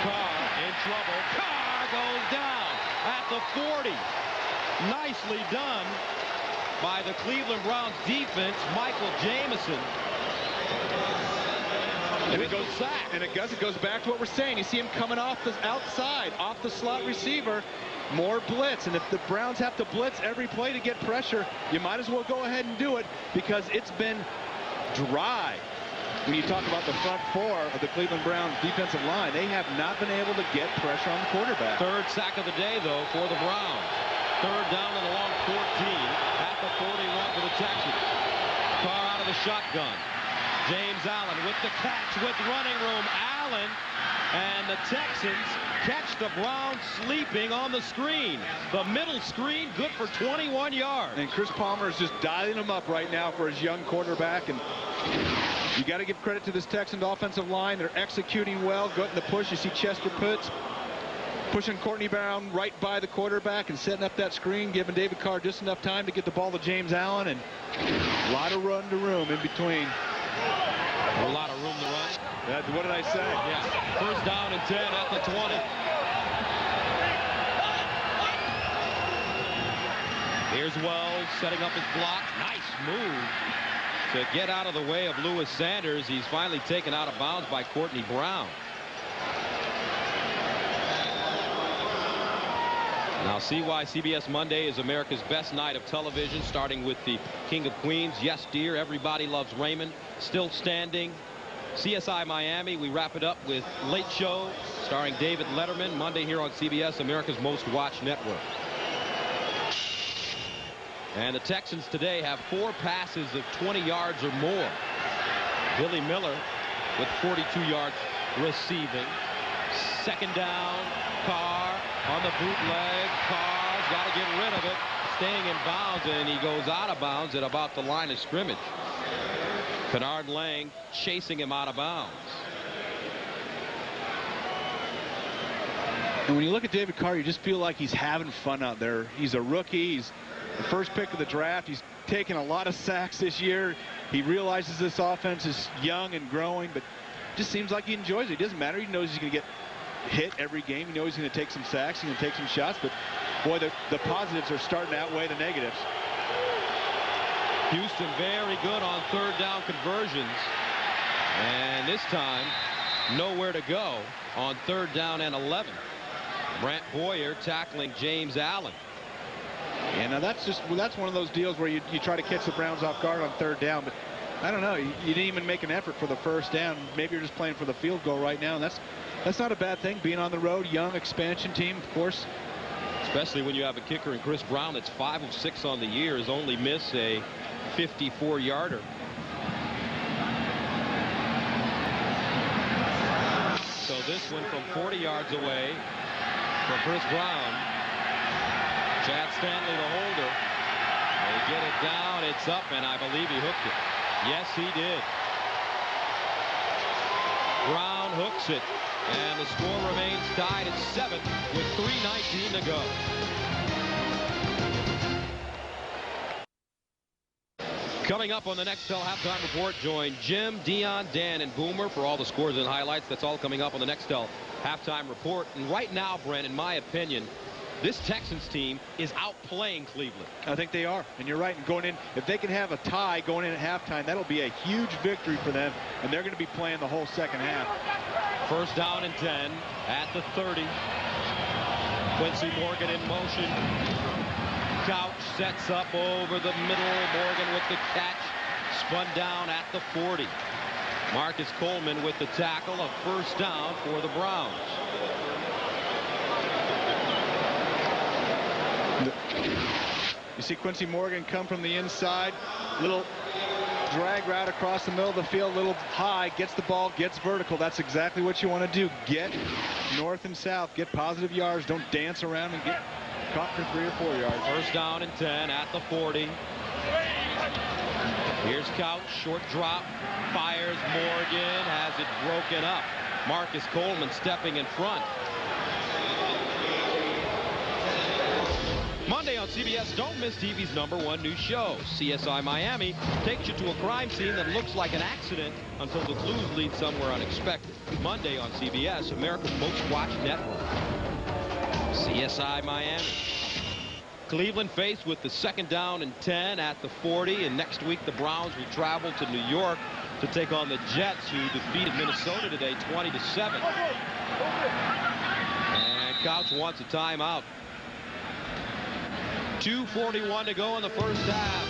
Carr in trouble. Carr goes down at the 40. Nicely done by the Cleveland Browns defense. Michael Jameson. And it goes back to what we're saying. You see him coming off the outside, off the slot receiver. More blitz, and if the Browns have to blitz every play to get pressure, you might as well go ahead and do it, because it's been dry. When you talk about the front four of the Cleveland Browns defensive line, they have not been able to get pressure on the quarterback. Third sack of the day, though, for the Browns. Third down and a long 14 at the 41 for the Texans. Carr out of the shotgun. James Allen with the catch with running room. Allen and the Texans catch the Browns sleeping on the screen. The middle screen, good for 21 yards. And Chris Palmer is just dialing him up right now for his young quarterback. And you got to give credit to this Texans offensive line. They're executing well, getting the push. You see Chester Pitts pushing Courtney Brown right by the quarterback and setting up that screen, giving David Carr just enough time to get the ball to James Allen. And a lot of run to room in between. A lot of room to run. What did I say? Yeah. First down and 10 at the 20. Here's Wells setting up his block. Nice move to get out of the way of Lewis Sanders. He's finally taken out of bounds by Courtney Brown. Now see why CBS Monday is America's best night of television, starting with the King of Queens. Yes, dear. Everybody Loves Raymond. Still Standing. CSI Miami. We wrap it up with Late Show, starring David Letterman, Monday here on CBS, America's most watched network. And the Texans today have 4 passes of 20 yards or more. Billy Miller with 42 yards receiving. Second down. Carr on the bootleg. Carr's got to get rid of it. Staying in bounds, and he goes out of bounds at about the line of scrimmage. Kennard Lang chasing him out of bounds. And when you look at David Carr, you just feel like he's having fun out there. He's a rookie. He's the first pick of the draft. He's taken a lot of sacks this year. He realizes this offense is young and growing, but just seems like he enjoys it. It doesn't matter. He knows he's going to get hit every game. He knows he's going to take some sacks. He's going to take some shots. But, boy, the positives are starting to outweigh the negatives. Houston very good on third down conversions. And this time, nowhere to go on third down and 11. Brant Boyer tackling James Allen. Yeah, now that's one of those deals where you try to catch the Browns off guard on third down, but I don't know. You didn't even make an effort for the first down. Maybe you're just playing for the field goal right now, and that's not a bad thing. Being on the road, young expansion team, of course. Especially when you have a kicker in Chris Brown that's 5 of 6 on the year, has only missed a 54-yarder. So this one from 40 yards away for Chris Brown. Chad Stanley, the holder. They get it down. It's up, and I believe he hooked it. Yes, he did. Brown hooks it, and the score remains tied at 7 with 3:19 to go. Coming up on the Nextel Halftime Report, join Jim, Dion, Dan, and Boomer for all the scores and highlights. That's all coming up on the Nextel Halftime Report. And right now, Brent, in my opinion, this Texans team is outplaying Cleveland. I think they are, and you're right. And going in, if they can have a tie going in at halftime, that'll be a huge victory for them, and they're going to be playing the whole second half. First down and 10 at the 30. Quincy Morgan in motion. Couch sets up over the middle. Morgan with the catch. Spun down at the 40. Marcus Coleman with the tackle. A first down for the Browns. You see Quincy Morgan come from the inside. Little drag route across the middle of the field, a little high, gets the ball, gets vertical. That's exactly what you want to do. Get north and south, get positive yards. Don't dance around and get caught for 3 or 4 yards. First down and 10 at the 40. Here's Couch, short drop, fires Morgan, has it broken up. Marcus Coleman stepping in front. Monday on CBS, don't miss TV's #1 news show. CSI Miami takes you to a crime scene that looks like an accident until the clues lead somewhere unexpected. Monday on CBS, America's most watched network. CSI Miami. Cleveland faced with the 2nd down and 10 at the 40, and next week the Browns will travel to New York to take on the Jets, who defeated Minnesota today 20-7. And Couch wants a timeout. 2:41 to go in the first half.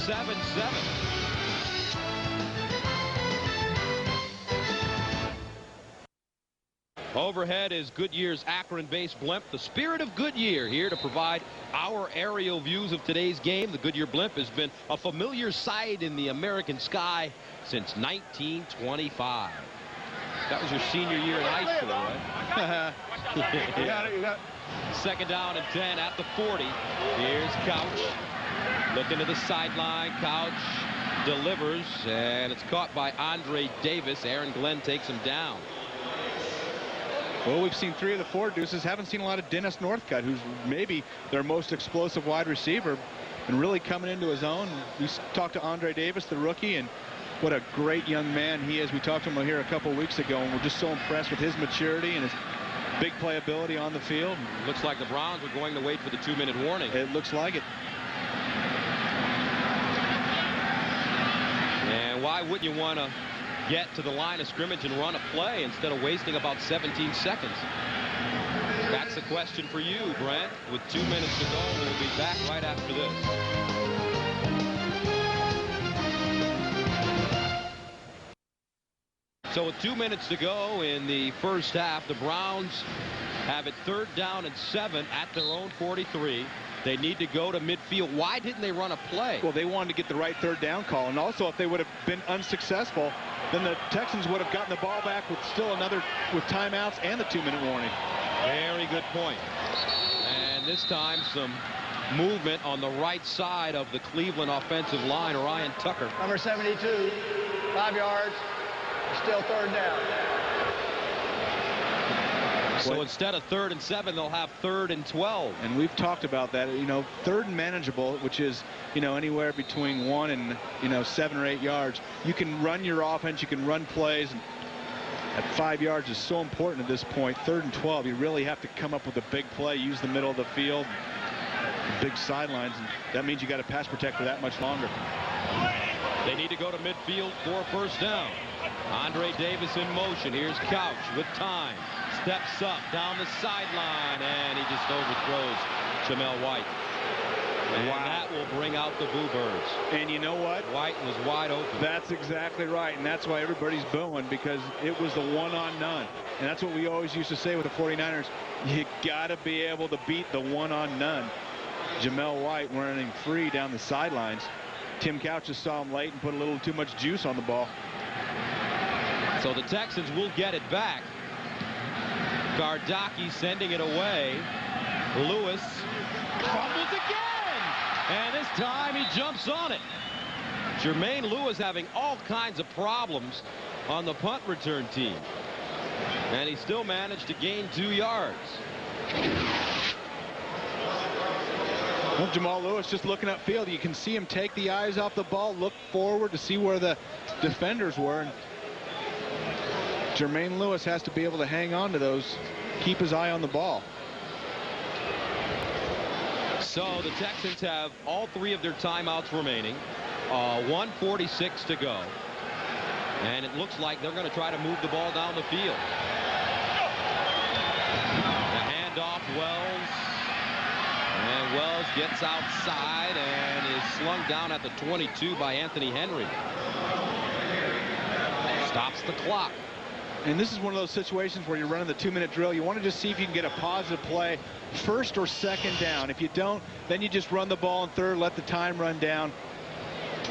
7-7. Overhead is Goodyear's Akron-based blimp, the Spirit of Goodyear, here to provide our aerial views of today's game. The Goodyear blimp has been a familiar sight in the American sky since 1925. That was your senior year in high school, right? You got it. 2nd down and 10 at the 40. Here's Couch. Looking to the sideline. Couch delivers, and it's caught by Andre Davis. Aaron Glenn takes him down. Well, we've seen 3 of the 4 deuces. Haven't seen a lot of Dennis Northcutt, who's maybe their most explosive wide receiver and really coming into his own. We talked to Andre Davis, the rookie, and what a great young man he is. We talked to him here a couple weeks ago, and we're just so impressed with his maturity and his big playability on the field. Looks like the Browns are going to wait for the 2-minute warning. It looks like it. And why wouldn't you want to get to the line of scrimmage and run a play instead of wasting about 17 seconds? That's the question for you, Brent. With 2 minutes to go, we'll be back right after this. So with 2 minutes to go in the first half, the Browns have it 3rd down and 7 at their own 43. They need to go to midfield. Why didn't they run a play? Well, they wanted to get the right 3rd down call, and also if they would have been unsuccessful, then the Texans would have gotten the ball back with still another, with timeouts and the 2-minute warning. Very good point. And this time some movement on the right side of the Cleveland offensive line. Ryan Tucker. Number 72, 5 yards, still 3rd down. So instead of 3rd and 7, they'll have 3rd and 12. And we've talked about that, 3rd and manageable, which is, anywhere between 1 and, 7 or 8 yards. You can run your offense, you can run plays. And at 5 yards is so important at this point. 3rd and 12, you really have to come up with a big play, use the middle of the field, big sidelines, and that means you got to pass protect for that much longer. They need to go to midfield for a 1st down. Andre Davis in motion. Here's Couch with time. Steps up down the sideline, and he just overthrows Jamel White. And that will bring out the Boo Birds. And you know what? White was wide open. That's exactly right, and that's why everybody's booing, because it was the one-on-none. And that's what we always used to say with the 49ers. You got to be able to beat the one-on-none. Jamel White running free down the sidelines. Tim Couch just saw him late and put a little too much juice on the ball. So the Texans will get it back. Gardocki sending it away. Lewis fumbles again, and this time he jumps on it. Jermaine Lewis having all kinds of problems on the punt return team, and he still managed to gain 2 yards. Well, Jamal Lewis just looking upfield. You can see him take the eyes off the ball, look forward to see where the defenders were. And Jermaine Lewis has to be able to hang on to those, keep his eye on the ball. So the Texans have all 3 of their timeouts remaining. 1:46 to go. And it looks like they're going to try to move the ball down the field. The handoff, Wells. And Wells gets outside and is slung down at the 22 by Anthony Henry. Stops the clock. And this is one of those situations where you're running the 2-minute drill. You want to just see if you can get a positive play, 1st or 2nd down. If you don't, then you just run the ball in 3rd, let the time run down.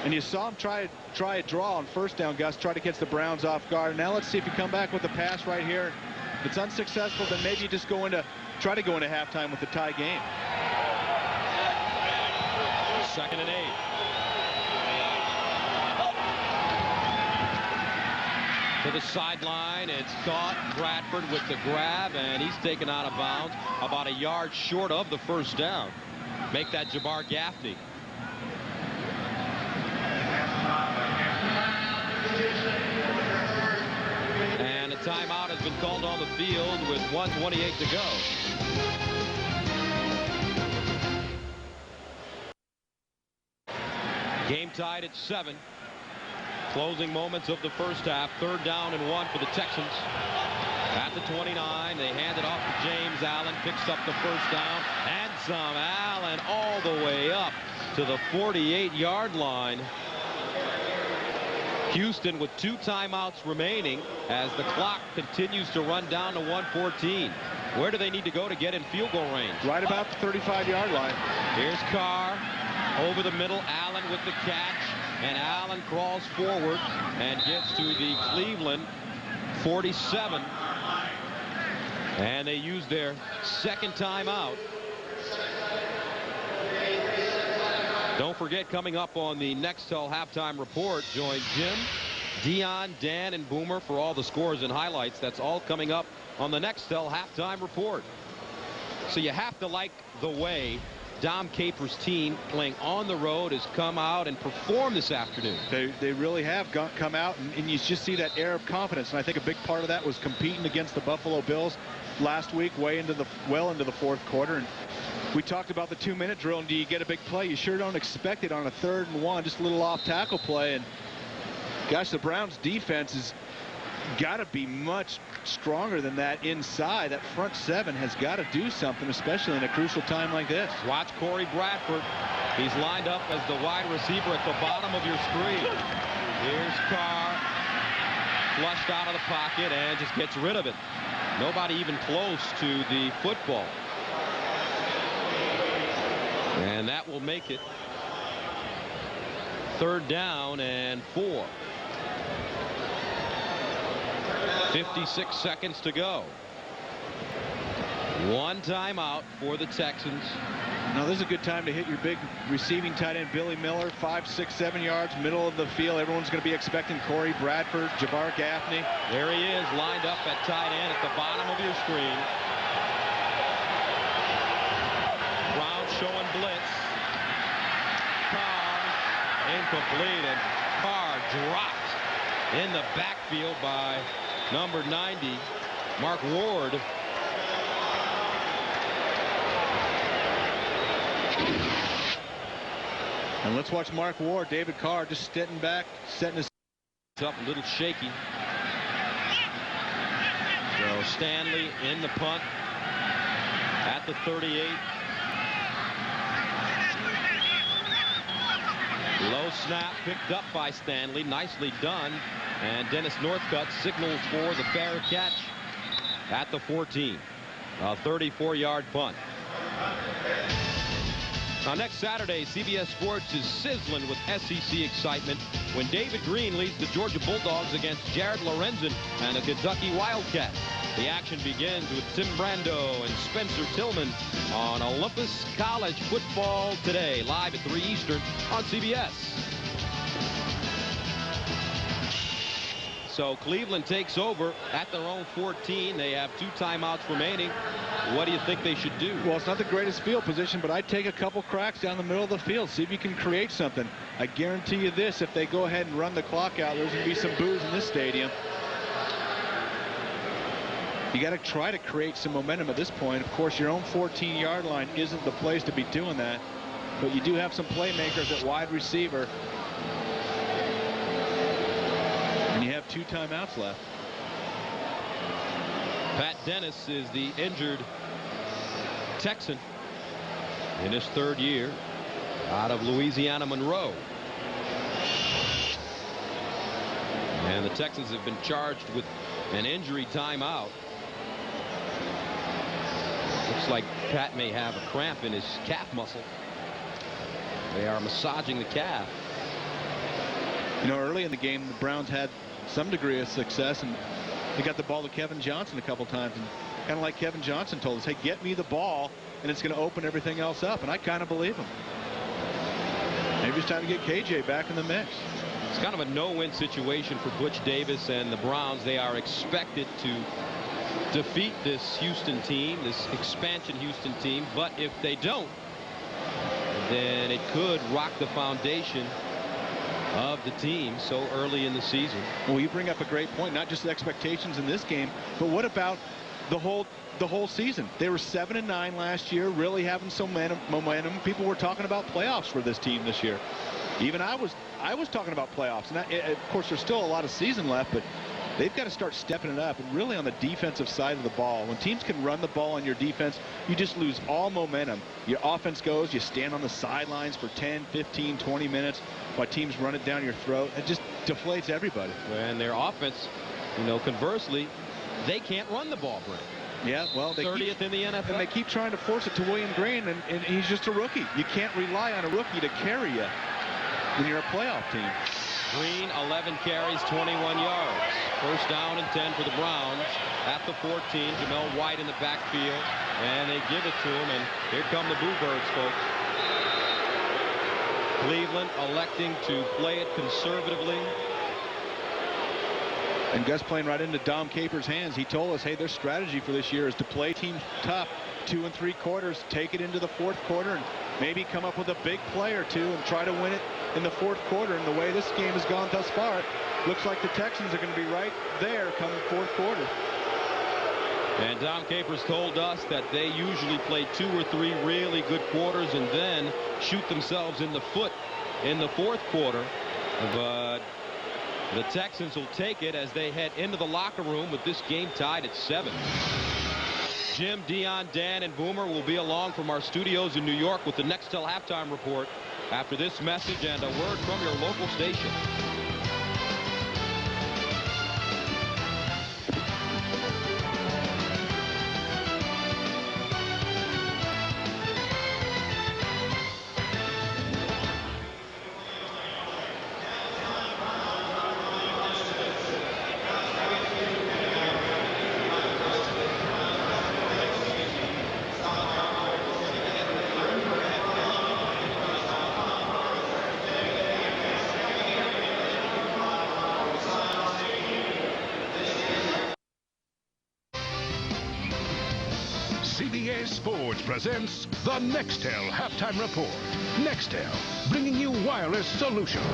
And you saw him try a draw on 1st down, Gus, try to catch the Browns off guard. Now let's see if you come back with the pass right here. If it's unsuccessful, then maybe you just try to go into halftime with the tie game. 2nd and 8. To the sideline, it's caught. Bradford with the grab, and he's taken out of bounds about a yard short of the 1st down. Make that Jabbar Gaffney. And a timeout has been called on the field with 1:28 to go. Game tied at 7. Closing moments of the first half. 3rd down and 1 for the Texans. At the 29, they hand it off to James Allen. Picks up the first down and some. Allen all the way up to the 48-yard line. Houston with 2 timeouts remaining as the clock continues to run down to 1:14. Where do they need to go to get in field goal range? Right about the 35-yard line. Here's Carr over the middle. Allen with the catch, and Allen crawls forward and gets to the Cleveland 47. And they use their 2nd timeout. Don't forget, coming up on the Nextel halftime report, join Jim, Dion, Dan, and Boomer for all the scores and highlights. That's all coming up on the Nextel halftime report. So you have to like the way Dom Capers' team, playing on the road, has come out and performed this afternoon. They really have come out, and you just see that air of confidence. And I think a big part of that was competing against the Buffalo Bills last week, well into the 4th quarter. And we talked about the 2-minute drill, and do you get a big play? You sure don't expect it on a 3rd and 1, just a little off tackle play. And gosh, the Browns defense has got to be much stronger than that inside. That front 7 has got to do something, especially in a crucial time like this. Watch Corey Bradford. He's lined up as the wide receiver at the bottom of your screen. Here's Carr, flushed out of the pocket and just gets rid of it. Nobody even close to the football. And that will make it 3rd down and 4. 56 seconds to go. 1 timeout for the Texans. Now this is a good time to hit your big receiving tight end Billy Miller. 5, 6, 7 yards, middle of the field. Everyone's going to be expecting Corey Bradford, Jabbar Gaffney. There he is, lined up at tight end at the bottom of your screen. Brown showing blitz. Carr incomplete, and Carr dropped in the backfield by number 90, Mark Ward. And let's watch Mark Ward. David Carr just sitting back, setting his Up a little shaky. So Stanley in the punt at the 38. Low snap picked up by Stanley. Nicely done. And Dennis Northcutt signals for the fair catch at the 14. A 34-yard punt. Now next Saturday, CBS Sports is sizzling with SEC excitement when David Green leads the Georgia Bulldogs against Jared Lorenzen and the Kentucky Wildcats. The action begins with Tim Brando and Spencer Tillman on Olympus College Football Today, live at 3 Eastern on CBS. So Cleveland takes over at their own 14. They have 2 timeouts remaining. What do you think they should do? Well, it's not the greatest field position, but I'd take a couple cracks down the middle of the field, see if you can create something. I guarantee you this, if they go ahead and run the clock out, there's going to be some boos in this stadium. You got to try to create some momentum at this point. Of course, your own 14-yard line isn't the place to be doing that, but you do have some playmakers at wide receiver. And you have 2 timeouts left. Pat Dennis is the injured Texan in his 3rd year out of Louisiana Monroe. And the Texans have been charged with an injury timeout. Looks like Pat may have a cramp in his calf muscle. They are massaging the calf. You know, early in the game, the Browns had some degree of success, and they got the ball to Kevin Johnson a couple times, and kind of like Kevin Johnson told us, hey, get me the ball and it's going to open everything else up, and I kind of believe him. Maybe it's time to get KJ back in the mix. It's kind of a no-win situation for Butch Davis and the Browns. They are expected to defeat this Houston team, this expansion Houston team, but if they don't, then it could rock the foundation of the team so early in the season. Well, you bring up a great point, not just the expectations in this game, but what about the whole season? They were 7-9 last year, really having some momentum. People were talking about playoffs for this team this year. Even I was talking about playoffs. And of course, there's still a lot of season left, but they've got to start stepping it up, and really on the defensive side of the ball. When teams can run the ball on your defense, you just lose all momentum. Your offense goes, you stand on the sidelines for 10, 15, 20 minutes while teams run it down your throat. It just deflates everybody. And their offense, conversely, they can't run the ball, Brent. Yeah, well, they 30th in the NFL. And they keep trying to force it to William Green, and he's just a rookie. You can't rely on a rookie to carry you when you're a playoff team. Green, 11 carries, 21 yards. First down and 10 for the Browns at the 14. Jamel White in the backfield, and they give it to him, and here come the Bluebirds, folks. Cleveland electing to play it conservatively. And Gus playing right into Dom Capers' hands. He told us, hey, their strategy for this year is to play teams tough 2 3/4, take it into the fourth quarter, and maybe come up with a big play or two and try to win it in the fourth quarter. And the way this game has gone thus far, it looks like the Texans are going to be right there come fourth quarter. And Dom Capers told us that they usually play 2 or 3 really good quarters and then shoot themselves in the foot in the fourth quarter. But the Texans will take it as they head into the locker room with this game tied at 7. Jim, Dion, Dan, and Boomer will be along from our studios in New York with the Nextel halftime report after this message and a word from your local station. CBS Sports presents the Nextel Halftime Report. Nextel, bringing you wireless solutions.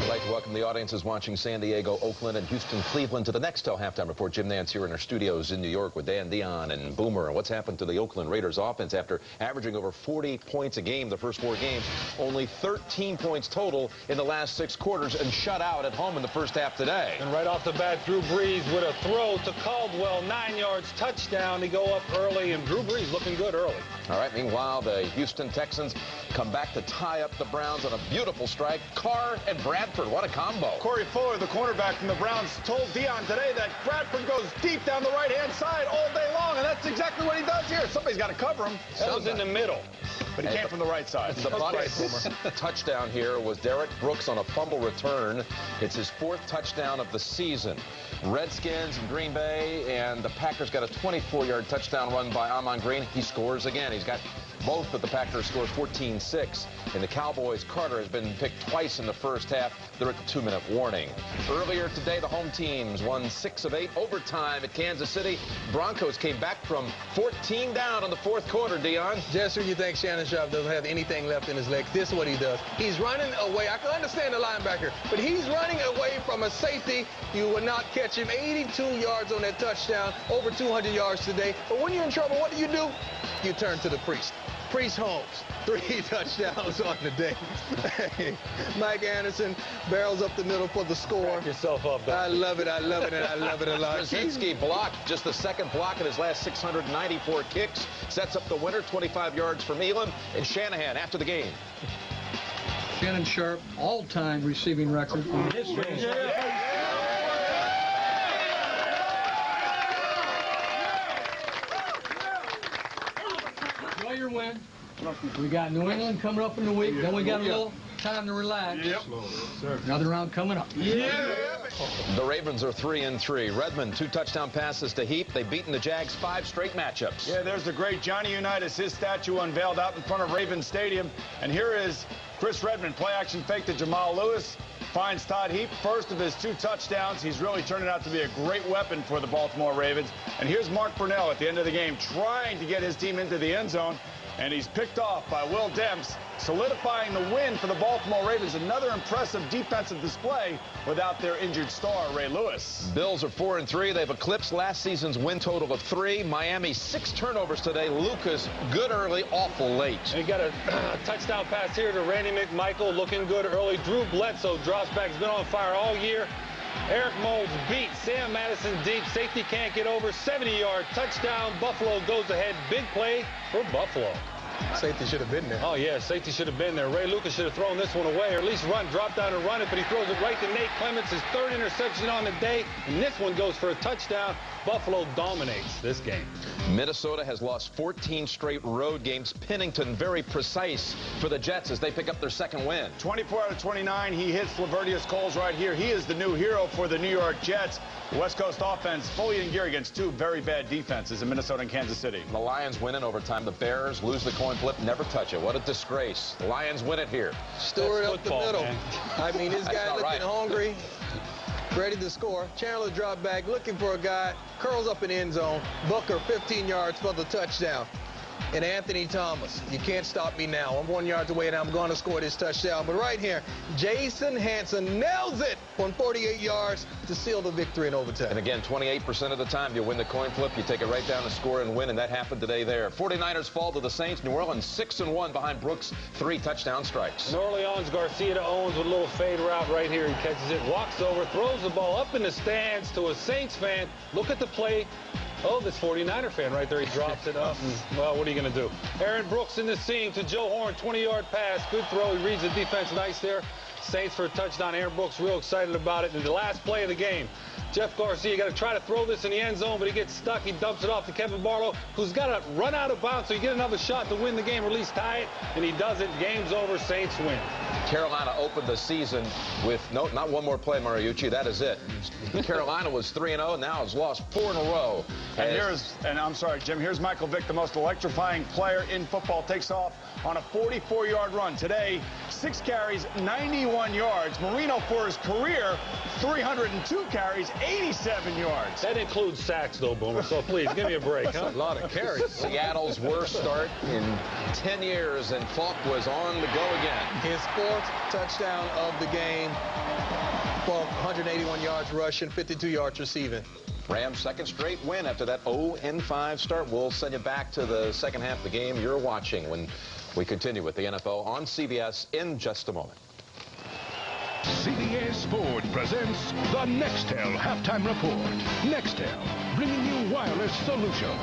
I'd like to welcome the audiences watching San Diego, Oakland, and Houston, Cleveland to the Nextel Halftime Report. Jim Nance here in our studios in New York with Dan, Dion, and Boomer. And what's happened to the Oakland Raiders offense after averaging over 40 points a game the first 4 games? Only 13 points total in the last 6 quarters and shut out at home in the first half today. And right off the bat, Drew Brees with a throw to Caldwell, 9 yards, touchdown. They go up early, and Drew Brees looking good early. All right, meanwhile, the Houston Texans come back to tie up the Browns on a beautiful strike. Carr and Bradford, what a combo. Corey Fuller, the cornerback from the Browns, told Dion today that Bradford goes deep down the right-hand side all day long, and that's exactly what he does here. Somebody's got to cover him. That was in the middle, but he came from the right side. The Bucs touchdown here was Derek Brooks on a fumble return. It's his 4th touchdown of the season. Redskins and Green Bay, and the Packers got a 24-yard touchdown run by Amon Green. He scores again. He's got both, but the Packers score 14-6. And the Cowboys' Carter has been picked twice in the first half. They're at the 2-minute warning. Earlier today, the home teams won 6 of 8 overtime at Kansas City. Broncos came back from 14 down in the fourth quarter, Dion. Just when you think Shannon Sharp doesn't have anything left in his legs, this is what he does. He's running away. I can understand the linebacker, but he's running away from a safety. You will not catch him. 82 yards on that touchdown, over 200 yards today. But when you're in trouble, what do? You turn to the priest. Priest Holmes, 3 touchdowns on the day. Mike Anderson barrels up the middle for the score. Back yourself up, I love it, and I love it a lot. Krasinski blocked just the 2nd block in his last 694 kicks. Sets up the winner, 25 yards from Elam. And Shanahan after the game. Shannon Sharp, all-time receiving record in history. Enjoy your win. We got New England coming up in the week. Then we got a little time to relax. Another round coming up. The Ravens are 3-3. Redmond, 2 touchdown passes to Heap. They've beaten the Jags 5 straight matchups. Yeah, there's the great Johnny Unitas, his statue unveiled out in front of Ravens Stadium. And here is Chris Redmond, play action fake to Jamal Lewis. Finds Todd Heap, first of his 2 touchdowns. He's really turning out to be a great weapon for the Baltimore Ravens. And here's Mark Brunell at the end of the game trying to get his team into the end zone. and he's picked off by Will Demps, solidifying the win for the Baltimore Ravens. Another impressive defensive display without their injured star, Ray Lewis. Bills are 4-3. They've eclipsed last season's win total of 3. Miami 6 turnovers today. Lucas, good early, awful late. And he got a touchdown pass here to Randy McMichael, looking good early. Drew Bledsoe drops back. He's been on fire all year. Eric Moulds beat Sam Madison deep. Safety can't get over. 70-yard touchdown. Buffalo goes ahead. Big play for Buffalo. Safety should have been there. Oh, yeah, safety should have been there. Ray Lucas should have thrown this one away, or at least drop down and run it, but he throws it right to Nate Clements, his 3rd interception on the day, and this one goes for a touchdown. Buffalo dominates this game. Minnesota has lost 14 straight road games. Pennington very precise for the Jets as they pick up their 2nd win. 24 out of 29. He hits Lavertius Coles right here. He is the new hero for the New York Jets. The West Coast offense fully in gear against 2 very bad defenses in Minnesota and Kansas City. The Lions win in overtime. The Bears lose the coin flip, never touch it. What a disgrace. The Lions win it here. Stewart up the middle. Man. I mean, this guy looking right. hungry, ready to score. Chandler drop back, looking for a guy, curls up in the end zone. Booker 15 yards for the touchdown. And Anthony Thomas, you can't stop me now. I'm 1 yard away and I'm going to score this touchdown. But right here, Jason Hanson nails it on 48 yards to seal the victory in overtime. And again, 28% of the time you win the coin flip, you take it right down to score and win, and that happened today there. 49ers fall to the Saints. New Orleans 6-1 behind Brooks, 3 touchdown strikes. New Orleans, Garcia to Owens with a little fade route right here. He catches it, walks over, throws the ball up in the stands to a Saints fan. Look at the play. Oh, this 49er fan right there, he drops it up. And, well, what are you going to do? Aaron Brooks in the seam to Joe Horn, 20-yard pass. Good throw. He reads the defense nice there. Saints for a touchdown. Aaron Brooks real excited about it. And the last play of the game, Jeff Garcia got to try to throw this in the end zone, but he gets stuck. He dumps it off to Kevin Barlow, who's got to run out of bounds so you get another shot to win the game or at least tie it, and he does it. Game's over. Saints win. Carolina opened the season with not one more play, Mariucci. That is it. Carolina was 3-0, now has lost 4 in a row. And I'm sorry, Jim, here's Michael Vick, the most electrifying player in football, takes off on a 44-yard run. Today, 6 carries, 91 yards. Marino, for his career, 302 carries, 87 yards. That includes sacks, though, Boomer, so please, give me a break. Huh? A lot of carries. Seattle's worst start in 10 years, and Falk was on the go again. His 4th touchdown of the game. Falk, 181 yards rushing, 52 yards receiving. Rams' 2nd straight win after that 0-5 start. We'll send you back to the second half of the game you're watching when we continue with the NFL on CBS in just a moment. CBS Sports presents the Nextel Halftime Report. Nextel, bringing you wireless solutions.